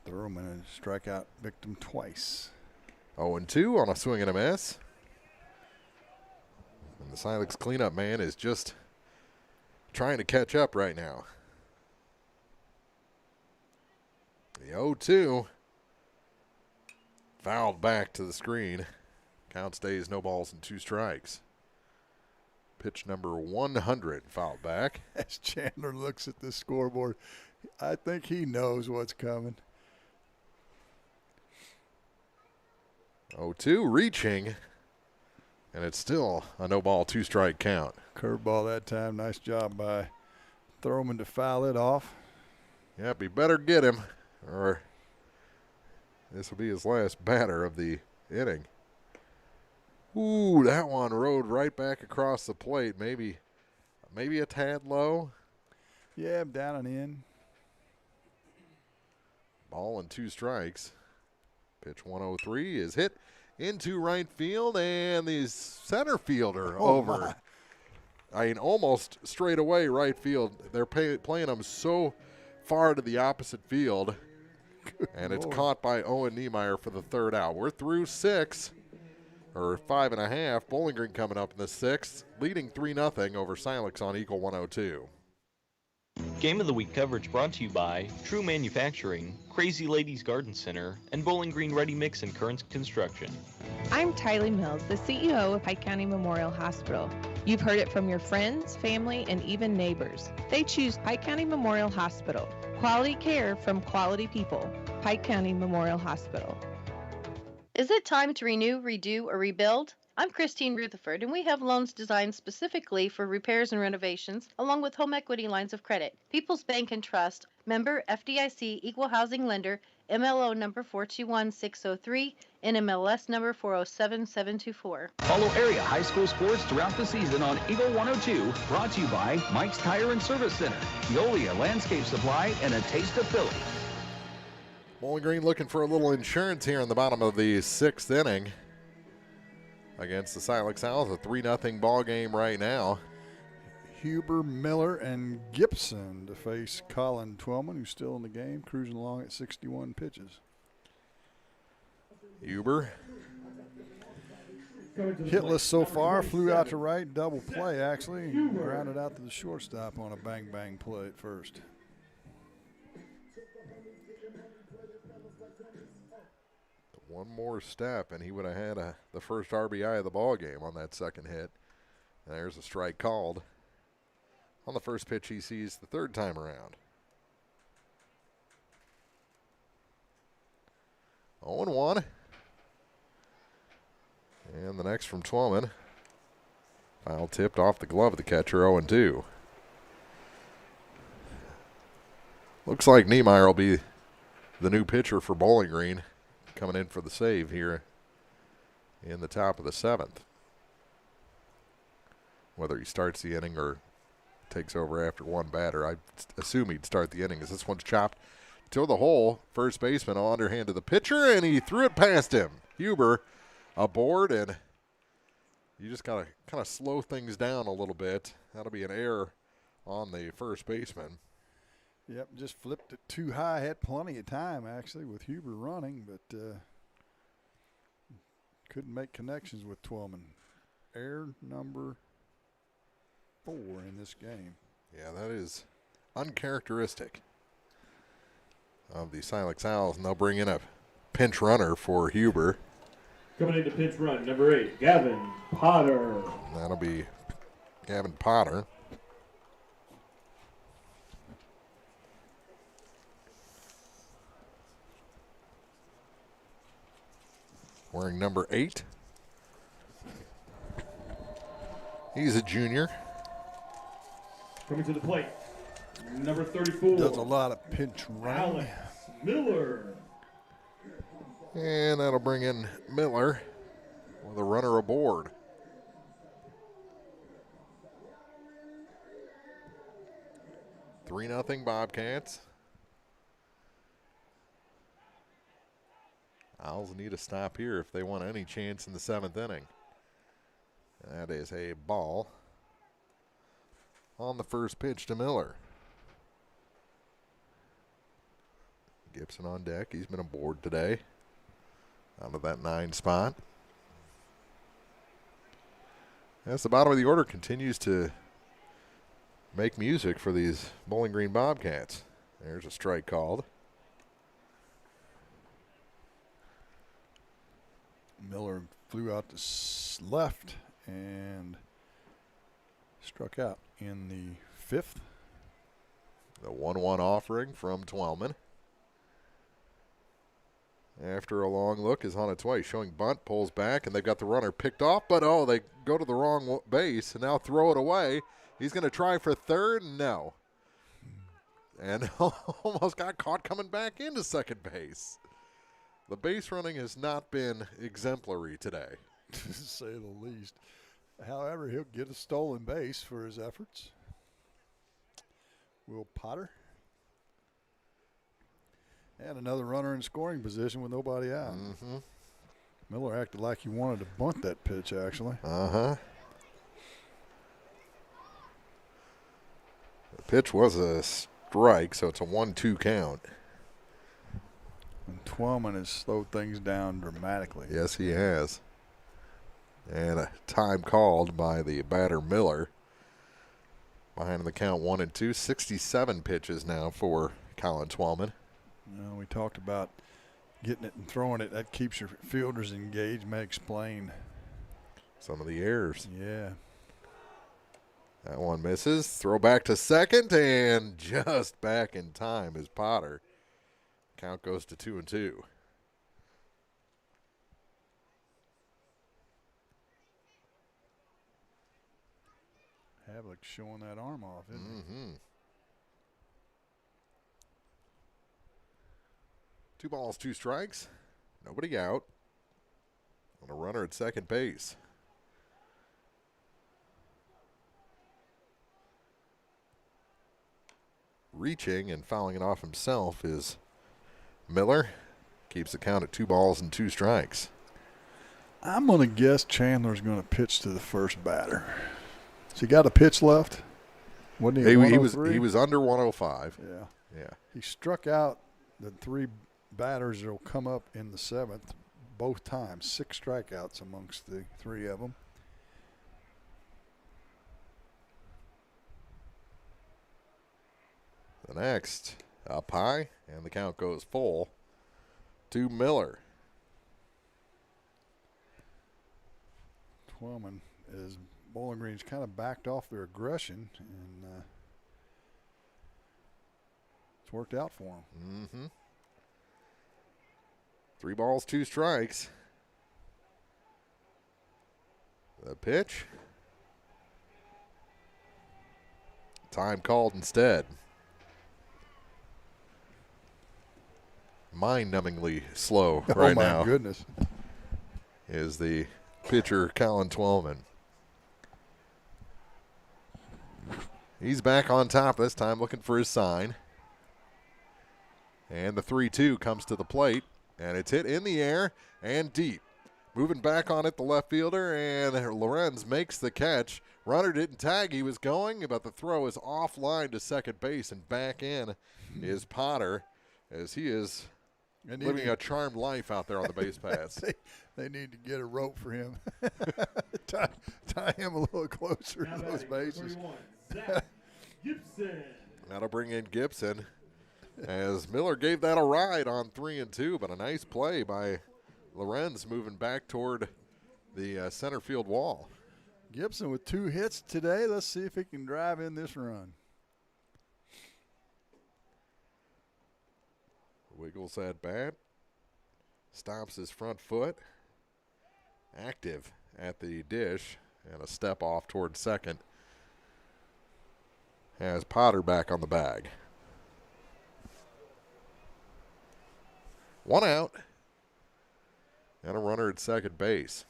Thurman a strikeout victim twice. 0-2 on a swing and a miss. And the Silex cleanup man is just trying to catch up right now. The 0-2. Fouled back to the screen. Count stays, no balls and 2 strikes. Pitch number 100 fouled back. As Chandler looks at the scoreboard, I think he knows what's coming. 0-2 reaching. And it's still a no ball, 2 strike count. Curveball that time. Nice job by Thurman to foul it off. Yep, he better get him, or this will be his last batter of the inning. Ooh, that one rode right back across the plate. Maybe a tad low. Yeah, down and in. Ball and 2 strikes. Pitch 103 is hit into right field, and the center fielder over. I mean, almost straight away right field. They're playing them so far to the opposite field, and it's caught by Owen Niemeyer for the third out. We're through 6, or 5.5. Bowling Green coming up in the 6th, leading 3-0 over Silex on Eagle 102. Game of the Week coverage brought to you by True Manufacturing, Crazy Ladies Garden Center, and Bowling Green Ready Mix and Kearns Construction. I'm Tylee Mills, the CEO of Pike County Memorial Hospital. You've heard it from your friends, family, and even neighbors. They choose Pike County Memorial Hospital. Quality care from quality people. Pike County Memorial Hospital. Is it time to renew, redo, or rebuild? I'm Christine Rutherford, and we have loans designed specifically for repairs and renovations, along with home equity lines of credit. People's Bank and Trust, member FDIC, equal housing lender, MLO number 421603, NMLS number 407724. Follow area high school sports throughout the season on Eagle 102, brought to you by Mike's Tire and Service Center, Veolia Landscape Supply, and A Taste of Philly. Bowling Green looking for a little insurance here in the bottom of the 6th inning against the Silex Owls. A 3-0 ball game right now. Huber, Miller, and Gibson to face Colin Twellman, who's still in the game, cruising along at 61 pitches. Huber. Hitless so far, flew out to right, double play actually, grounded out to the shortstop on a bang-bang play at first. One more step, and he would have had the first RBI of the ball game on that second hit. And there's a strike called on the first pitch he sees the third time around. 0-1. And the next from Twellman. Foul tipped off the glove of the catcher, 0-2. Looks like Niemeyer will be the new pitcher for Bowling Green, coming in for the save here in the top of the 7th. Whether he starts the inning or takes over after one batter, I assume he'd start the inning as this one's chopped to the hole. First baseman on underhand to the pitcher, and he threw it past him. Huber aboard, and you just got to kind of slow things down a little bit. That'll be an error on the first baseman. Yep, just flipped it too high. Had plenty of time, actually, with Huber running, but couldn't make connections with Twellman. Error number 4 in this game. Yeah, that is uncharacteristic of the Silex Owls, and they'll bring in a pinch runner for Huber. Coming in to pinch run, number 8, Gavin Potter. That'll be Gavin Potter. Wearing number 8. He's a junior. Coming to the plate, number 34. Does a lot of pinch running. Alex Miller. And that'll bring in Miller with a runner aboard. "3-0 Bobcats. Owls need a stop here if they want any chance in the 7th inning. That is a ball on the first pitch to Miller. Gibson on deck. He's been aboard today out of that 9 spot. As the bottom of the order continues to make music for these Bowling Green Bobcats. There's a strike called. Miller flew out to left and struck out in the 5th. The 1-1 offering from Twellman. After a long look is on its way, showing bunt, pulls back, and they've got the runner picked off, but they go to the wrong base and now throw it away. He's going to try for third, no. And almost got caught coming back into second base. The base running has not been exemplary today, to say the least. However, he'll get a stolen base for his efforts. Will Potter. And another runner in scoring position with nobody out. Mm-hmm. Miller acted like he wanted to bunt that pitch, actually. Uh-huh. Pitch was a strike, so it's a 1-2 count. And Twellman has slowed things down dramatically. Yes, he has. And a time called by the batter Miller. Behind the count 1-2. 67 pitches now for Colin Twellman. We talked about getting it and throwing it. That keeps your fielders engaged. May explain some of the errors. Yeah. That one misses. Throw back to second, and just back in time is Potter. Count goes to 2-2. Havlic's showing that arm off, isn't he? 2 balls, 2 strikes. Nobody out. And a runner at second base. Reaching and fouling it off himself is Miller. Keeps the count at 2 balls and 2 strikes. I'm going to guess Chandler's going to pitch to the first batter. Has he got a pitch left? Wasn't he? He was under 105. Yeah. He struck out the 3 batters that will come up in the 7th both times. 6 strikeouts amongst the 3 of them. The next up high, and the count goes full to Miller. Twellman is Bowling Green's kind of backed off their aggression, and it's worked out for them. 3 balls, 2 strikes. The pitch. Time called instead. Mind-numbingly slow right now. Oh, my goodness. Is the pitcher, Colin Twellman. He's back on top this time, looking for his sign. And the 3-2 comes to the plate, and it's hit in the air and deep. Moving back on it, the left fielder, and Lorenz makes the catch. Runner didn't tag, he was going, but the throw is offline to second base, and back in is Potter, as he is living a charmed life out there on the base paths. They need to get a rope for him. tie him a little closer to those bases. Gibson. That'll bring in Gibson, as Miller gave that a ride on 3-2, but a nice play by Lorenz moving back toward the center field wall. Gibson with 2 hits today. Let's see if he can drive in this run. Wiggles at bat. Stops his front foot. Active at the dish, and a step off toward second. Has Potter back on the bag. 1 out. And a runner at second base.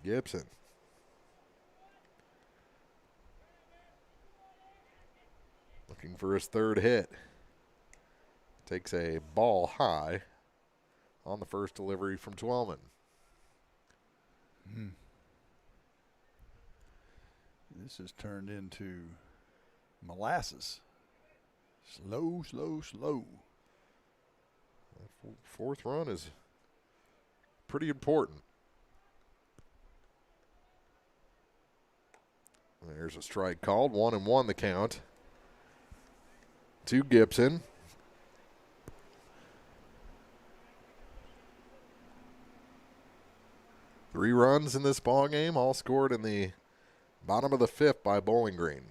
Gibson. Looking for his 3rd hit. Takes a ball high on the first delivery from Twellman. This has turned into molasses. Slow, slow, slow. That 4th run is pretty important. There's a strike called. 1-1 the count to Gibson. Three runs in this ball game, all scored in the bottom of the 5th by Bowling Green.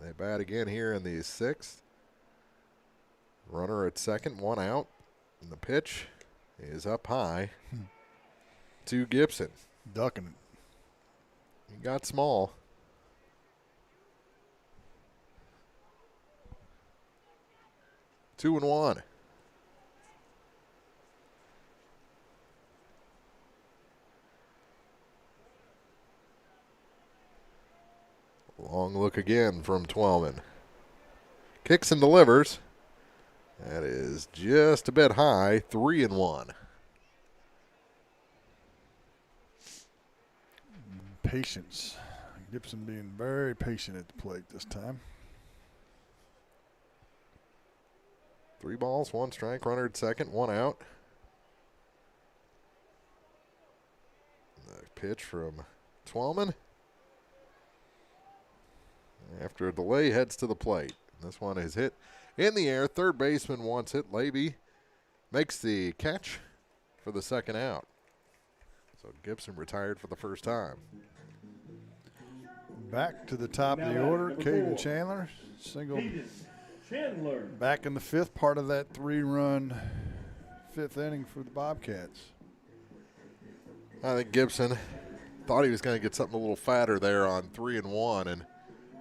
They bat again here in the 6th. Runner at second, 1 out. And the pitch is up high to Gibson. Ducking it. He got small. Two and one. Long look again from Twellman. Kicks and delivers. That is just a bit high. 3-1. patience. Gibson being very patient at the plate this time. 3 balls, 1 strike, runner at second, 1 out. The pitch from Twellman. After a delay, heads to the plate. This one is hit in the air. Third baseman wants it. Levy makes the catch for the second out. So Gibson retired for the first time. Back to the top of the order, Caden Chandler. Single. Chandler. Back in the 5th, part of that 3-run 5th inning for the Bobcats. I think Gibson thought he was going to get something a little fatter there on 3-1 and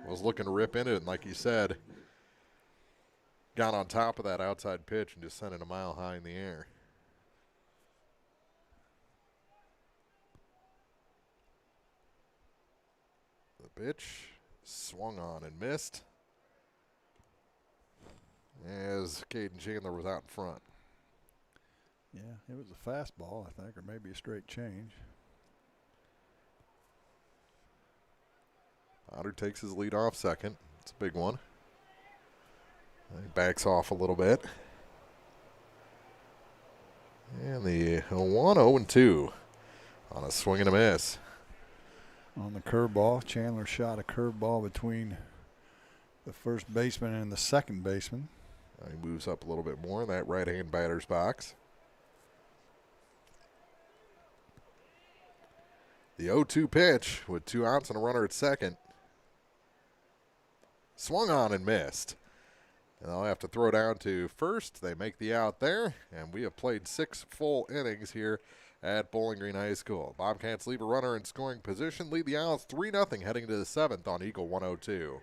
was looking to rip into it. And like you said, got on top of that outside pitch and just sent it a mile high in the air. The pitch swung on and missed as Caden Chandler was out in front. Yeah, it was a fastball, I think, or maybe a straight change. Otter takes his lead off second. It's a big one. He backs off a little bit. And the 1-0-2 on a swing and a miss. On the curveball, Chandler shot a curveball between the first baseman and the second baseman. He moves up a little bit more in that right-hand batter's box. The 0-2 pitch with 2 outs and a runner at second. Swung on and missed. And they'll have to throw down to first. They make the out there, and we have played 6 full innings here at Bowling Green High School. Bobcats leave a runner in scoring position, lead the Owls 3-0 heading to the 7th on Eagle 102.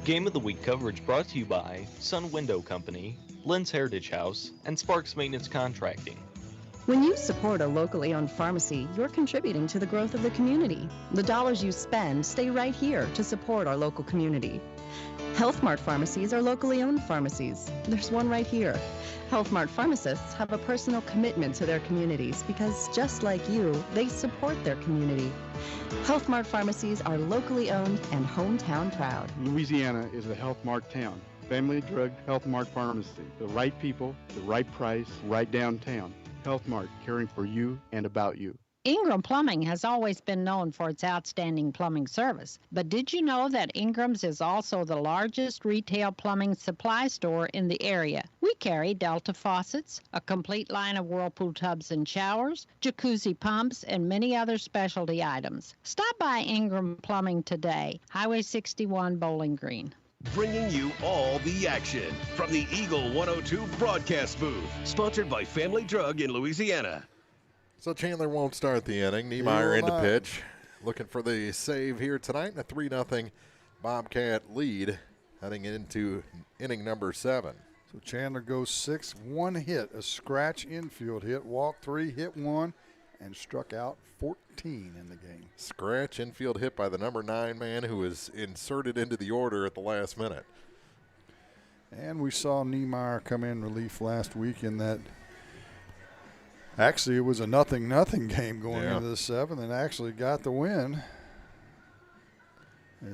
Game of the Week coverage brought to you by Sun Window Company, Lynn's Heritage House, and Sparks Maintenance Contracting. When you support a locally owned pharmacy, you're contributing to the growth of the community. The dollars you spend stay right here to support our local community. Health Mart pharmacies are locally owned pharmacies. There's one right here. Health Mart pharmacists have a personal commitment to their communities because, just like you, they support their community. Health Mart pharmacies are locally owned and hometown proud. Louisiana is a Health Mart town. Family Drug Health Mart Pharmacy. The right people, the right price, right downtown. Health Mart, caring for you and about you. Ingram Plumbing has always been known for its outstanding plumbing service. But did you know that Ingram's is also the largest retail plumbing supply store in the area? We carry Delta faucets, a complete line of Whirlpool tubs and showers, jacuzzi pumps, and many other specialty items. Stop by Ingram Plumbing today, Highway 61, Bowling Green. Bringing you all the action from the Eagle 102 broadcast booth. Sponsored by Family Drug in Louisiana. So Chandler won't start the inning. Niemeyer into pitch. Looking for the save here tonight. A 3-0 Bobcat lead heading into inning number 7. So Chandler goes 6, 1 hit, a scratch infield hit, walked 3, hit 1, and struck out 14 in the game. Scratch infield hit by the number 9 man who was inserted into the order at the last minute. And we saw Niemeyer come in relief last week in that. Actually, it was a 0-0 game going into the 7th and actually got the win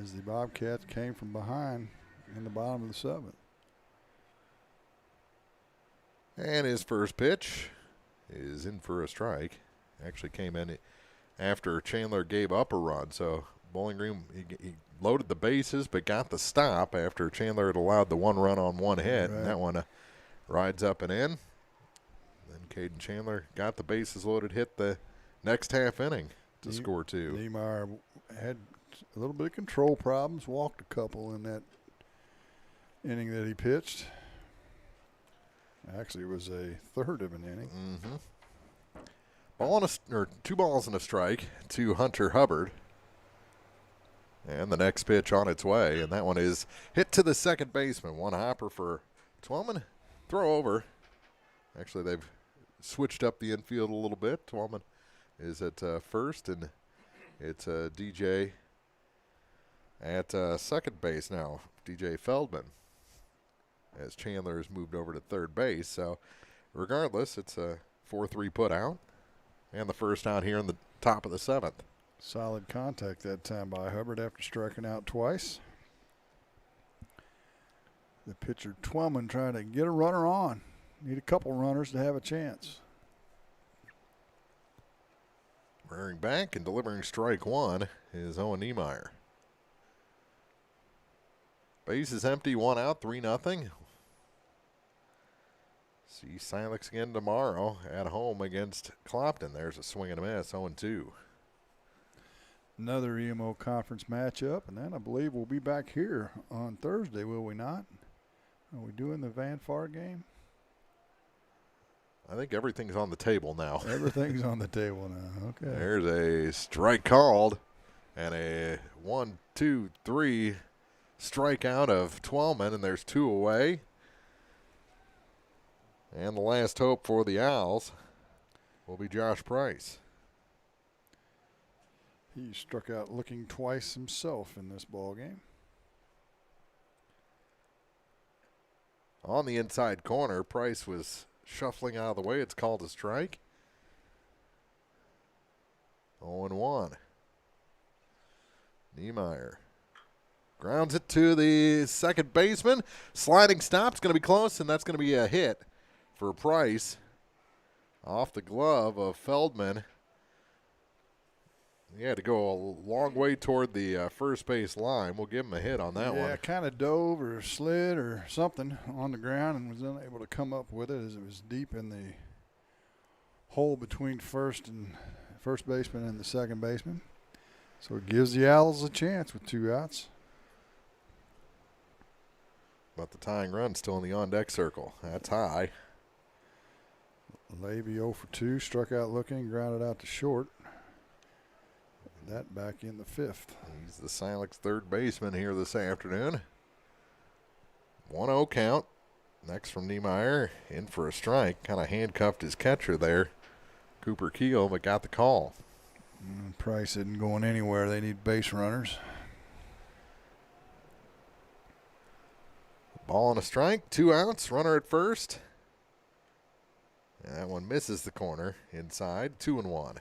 as the Bobcats came from behind in the bottom of the 7th. And his first pitch is in for a strike. Actually came in after Chandler gave up a run. So Bowling Green, he loaded the bases but got the stop after Chandler had allowed the 1 run on 1 hit. Right. And that one rides up and in. Then Caden Chandler got the bases loaded, hit the next half inning to score 2. Niemeyer had a little bit of control problems, walked a couple in that inning that he pitched. Actually, it was a third of an inning. Mm-hmm. 2 balls and a strike to Hunter Hubbard. And the next pitch on its way, and that one is hit to the second baseman. 1 hopper for Twellman. Throw over. Actually, they've switched up the infield a little bit. Twellman is at first, and it's DJ at second base now, DJ Feldman, as Chandler has moved over to third base. So regardless, it's a 4-3 put out, and the first out here in the top of the 7th. Solid contact that time by Hubbard after striking out twice. The pitcher, Twellman, trying to get a runner on. Need a couple runners to have a chance. Rearing back and delivering strike one is Owen Niemeyer. Base is empty, 1 out, 3-0. See Silex again tomorrow at home against Clopton. There's a swing and a miss, 0-2. Another EMO conference matchup, and then I believe we'll be back here on Thursday, will we not? Are we doing the Van Far game? I think everything's on the table now. Everything's on the table now. Okay. There's a strike called and a 1-2-3 strikeout of Twellman, and there's 2 away. And the last hope for the Owls will be Josh Price. He struck out looking twice himself in this ball game. On the inside corner, Price was shuffling out of the way. It's called a strike. 0-1. Niemeyer grounds it to the second baseman. Sliding stop's going to be close, and that's going to be a hit for Price. Off the glove of Feldman. He had to go a long way toward the first base line. We'll give him a hit on that one. Yeah, kind of dove or slid or something on the ground and was unable to come up with it as it was deep in the hole between first baseman and the second baseman. So it gives the Owls a chance with 2 outs. But the tying run still in the on-deck circle. That's high. Levy 0 for 2, struck out looking, grounded out to short. That back in the 5th. He's the Silex third baseman here this afternoon. 1-0 count. Next from Niemeyer, in for a strike. Kind of handcuffed his catcher there, Cooper Keel, but got the call. Price isn't going anywhere. They need base runners. Ball and a strike, 2 outs, runner at first. And that one misses the corner inside, 2-1.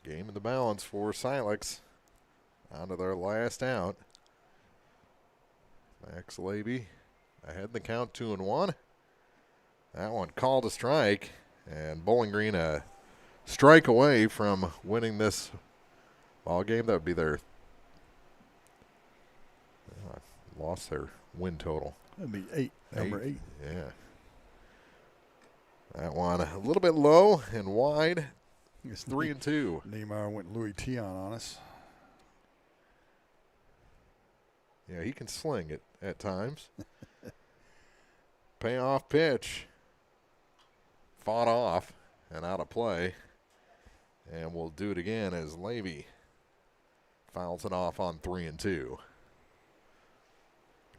Game in the balance for Silex. On to their last out. Max Levy ahead in the count, 2-1. That one called a strike, and Bowling Green a strike away from winning this ball game. That would be their lost their win total. That'd be 8, number 8. Yeah. That one a little bit low and wide. It's 3-2. Niemeyer went Louis Tion on us. Yeah, he can sling it at times. Payoff pitch. Fought off and out of play. And we'll do it again as Levy fouls it off on 3-2.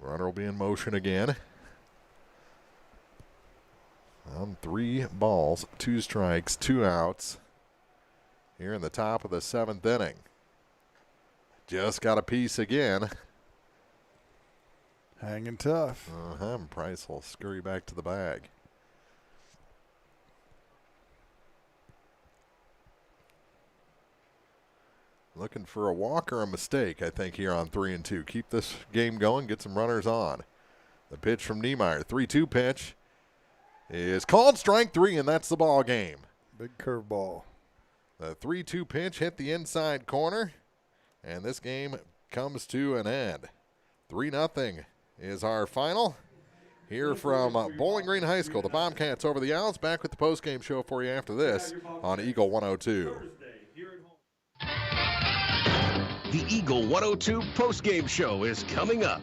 Runner will be in motion again. On 3 balls, 2 strikes, 2 outs. Here in the top of the 7th inning. Just got a piece again. Hanging tough. Price will scurry back to the bag. Looking for a walk or a mistake, I think, here on 3-2. Keep this game going, get some runners on. The pitch from Niemeyer, 3-2 pitch, is called strike 3, and that's the ball game. Big curveball. The 3-2 pitch hit the inside corner, and this game comes to an end. 3-0 is our final. Here from Bowling Green High School, the Bobcats over the Owls. Back with the postgame show for you after this on Eagle 102. The Eagle 102 postgame show is coming up.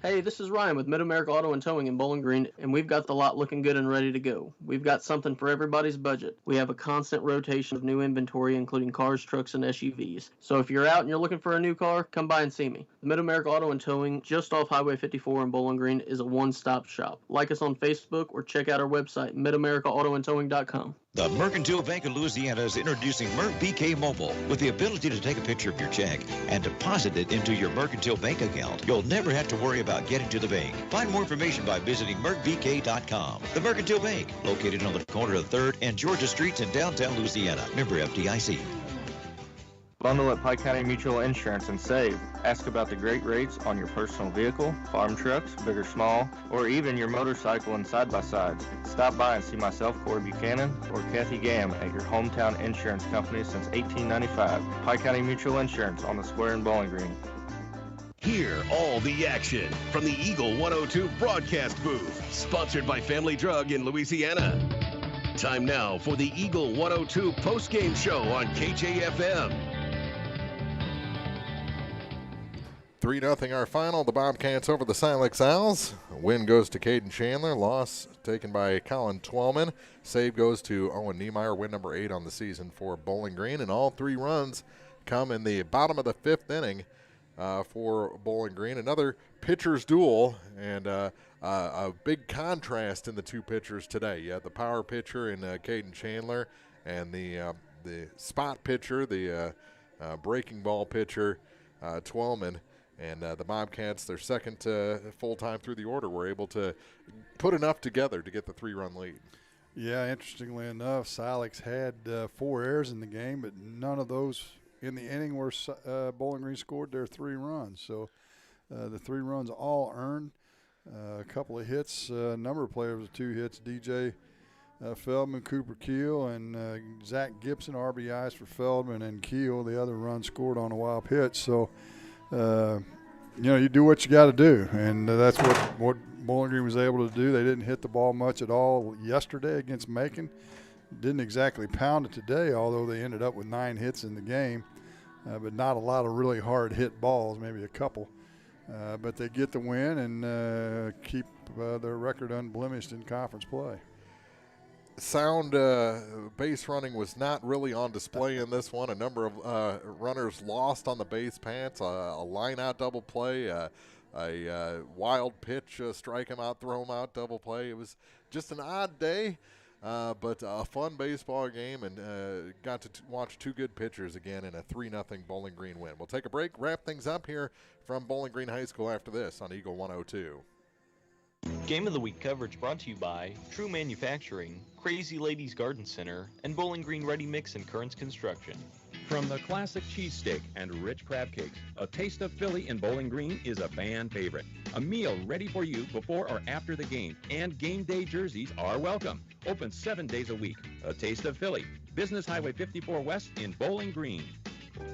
Hey, this is Ryan with Mid-America Auto and Towing in Bowling Green, and we've got the lot looking good and ready to go. We've got something for everybody's budget. We have a constant rotation of new inventory, including cars, trucks, and SUVs. So if you're out and you're looking for a new car, come by and see me. The Mid-America Auto and Towing, just off Highway 54 in Bowling Green, is a one-stop shop. Like us on Facebook or check out our website, midamericaautoandtowing.com. The Mercantile Bank of Louisiana is introducing MercBK Mobile with the ability to take a picture of your check and deposit it into your Mercantile Bank account. You'll never have to worry about getting to the bank. Find more information by visiting mercbk.com. The Mercantile Bank, located on the corner of 3rd and Georgia Streets in downtown Louisiana. Member FDIC. Bundle at Pike County Mutual Insurance and save. Ask about the great rates on your personal vehicle, farm trucks, big or small, or even your motorcycle and side-by-sides. Stop by and see myself, Corey Buchanan, or Kathy Gam at your hometown insurance company since 1895. Pike County Mutual Insurance on the square in Bowling Green. Hear all the action from the Eagle 102 broadcast booth, sponsored by Family Drug in Louisiana. Time now for the Eagle 102 postgame show on KJFM. 3-0 our final. The Bobcats over the Silex Owls. Win goes to Caden Chandler. Loss taken by Colin Twellman. Save goes to Owen Niemeyer. Win number 8 on the season for Bowling Green. And all 3 runs come in the bottom of the 5th inning for Bowling Green. Another pitcher's duel and a big contrast in the 2 pitchers today. You have the power pitcher in Caden Chandler and the spot pitcher, the breaking ball pitcher, Twellman. And the Bobcats, their second full time through the order, were able to put enough together to get the 3-run lead. Yeah, interestingly enough, Silex had 4 errors in the game, but none of those in the inning where Bowling Green scored their 3 runs. So the 3 runs all earned. A couple of hits, a number of players with 2 hits, DJ Feldman, Cooper Keel, and Zach Gibson, RBIs for Feldman and Keel. The other run scored on a wild pitch. So, you do what you got to do, and that's what Bowling Green was able to do. They didn't hit the ball much at all yesterday against Macon. Didn't exactly pound it today, although they ended up with 9 hits in the game, but not a lot of really hard hit balls, maybe a couple. But they get the win and keep their record unblemished in conference play. Sound base running was not really on display in this one. A number of runners lost on the base paths, a line-out double play, a wild pitch, strike him out, throw him out, double play. It was just an odd day, but a fun baseball game, and got to watch 2 good pitchers again in a 3-0 Bowling Green win. We'll take a break, wrap things up here from Bowling Green High School after this on Eagle 102. Game of the Week coverage brought to you by True Manufacturing, Crazy Ladies Garden Center, and Bowling Green Ready Mix and Currents Construction. From the classic cheesesteak and rich crab cakes, a taste of Philly in Bowling Green is a fan favorite. A meal ready for you before or after the game, and game day jerseys are welcome. Open 7 days a week. A taste of Philly. Business Highway 54 West in Bowling Green.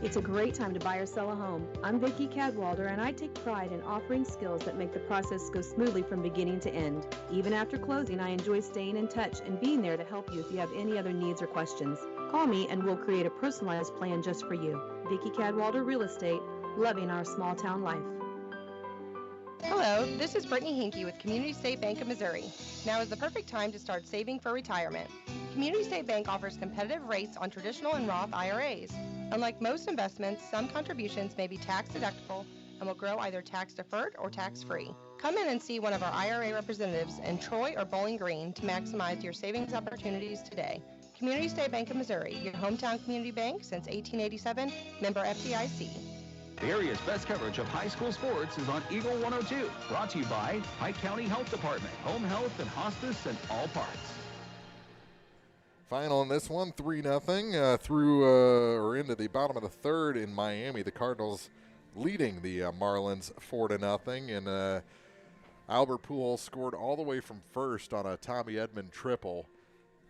It's a great time to buy or sell a home. I'm Vicki Cadwalder, and I take pride in offering skills that make the process go smoothly from beginning to end. Even after closing, I enjoy staying in touch and being there to help you if you have any other needs or questions. Call me and we'll create a personalized plan just for you. Vicki Cadwalder Real Estate, loving our small town life. Hello, this is Brittany Hinkey with Community State Bank of Missouri. Now is the perfect time to start saving for retirement. Community State Bank offers competitive rates on traditional and Roth IRAs. Unlike most investments, some contributions may be tax deductible and will grow either tax deferred or tax free. Come in and see one of our IRA representatives in Troy or Bowling Green to maximize your savings opportunities today. Community State Bank of Missouri, your hometown community bank since 1887, member FDIC. The area's best coverage of high school sports is on Eagle 102, brought to you by Pike County Health Department, home health and hospice and all parts. Final in this one, 3-0 through or into the bottom of the 3rd in Miami. The Cardinals leading the Marlins 4-0, and Albert Pujols scored all the way from first on a Tommy Edman triple.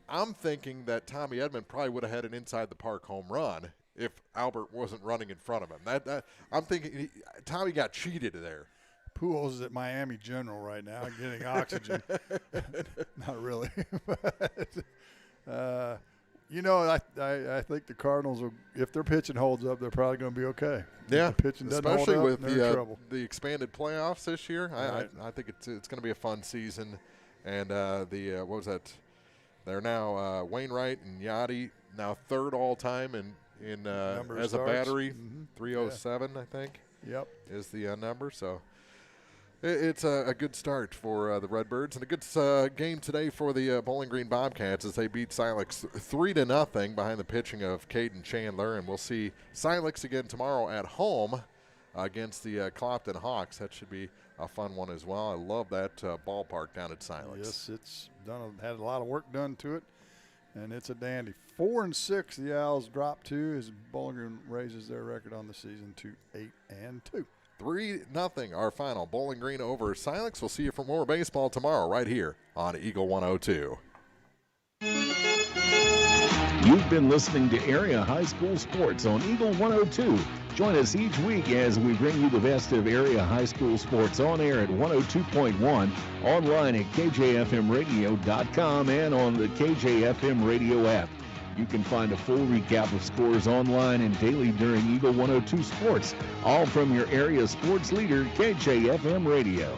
I'm thinking that Tommy Edman probably would have had an inside the park home run if Albert wasn't running in front of him. I'm thinking Tommy got cheated there. Pujols is at Miami General right now getting oxygen. Not really. I think the Cardinals will, if their pitching holds up, they're probably going to be okay. Yeah, if the pitching doesn't especially hold up, with they're in trouble. the expanded playoffs this year. Right. I think it's going to be a fun season. And what was that? They're now Wainwright and Yachty now 3rd all time in as a battery. 307, I think. Yep, is the number. So It's a good start for the Redbirds, and a good game today for the Bowling Green Bobcats as they beat Silex 3-0 behind the pitching of Caden Chandler. And we'll see Silex again tomorrow at home against the Clopton Hawks. That should be a fun one as well. I love that ballpark down at Silex. Yes, it's had a lot of work done to it, and it's a dandy. 4-6, the Owls drop 2 as Bowling Green raises their record on the season to 8-2. 3-0 our final. Bowling Green over Silex. We'll see you for more baseball tomorrow right here on Eagle 102. You've been listening to Area High School Sports on Eagle 102. Join us each week as we bring you the best of area high school sports on air at 102.1, online at kjfmradio.com, and on the KJFM radio app. You can find a full recap of scores online and daily during Eagle 102 Sports, all from your area sports leader, KJFM Radio.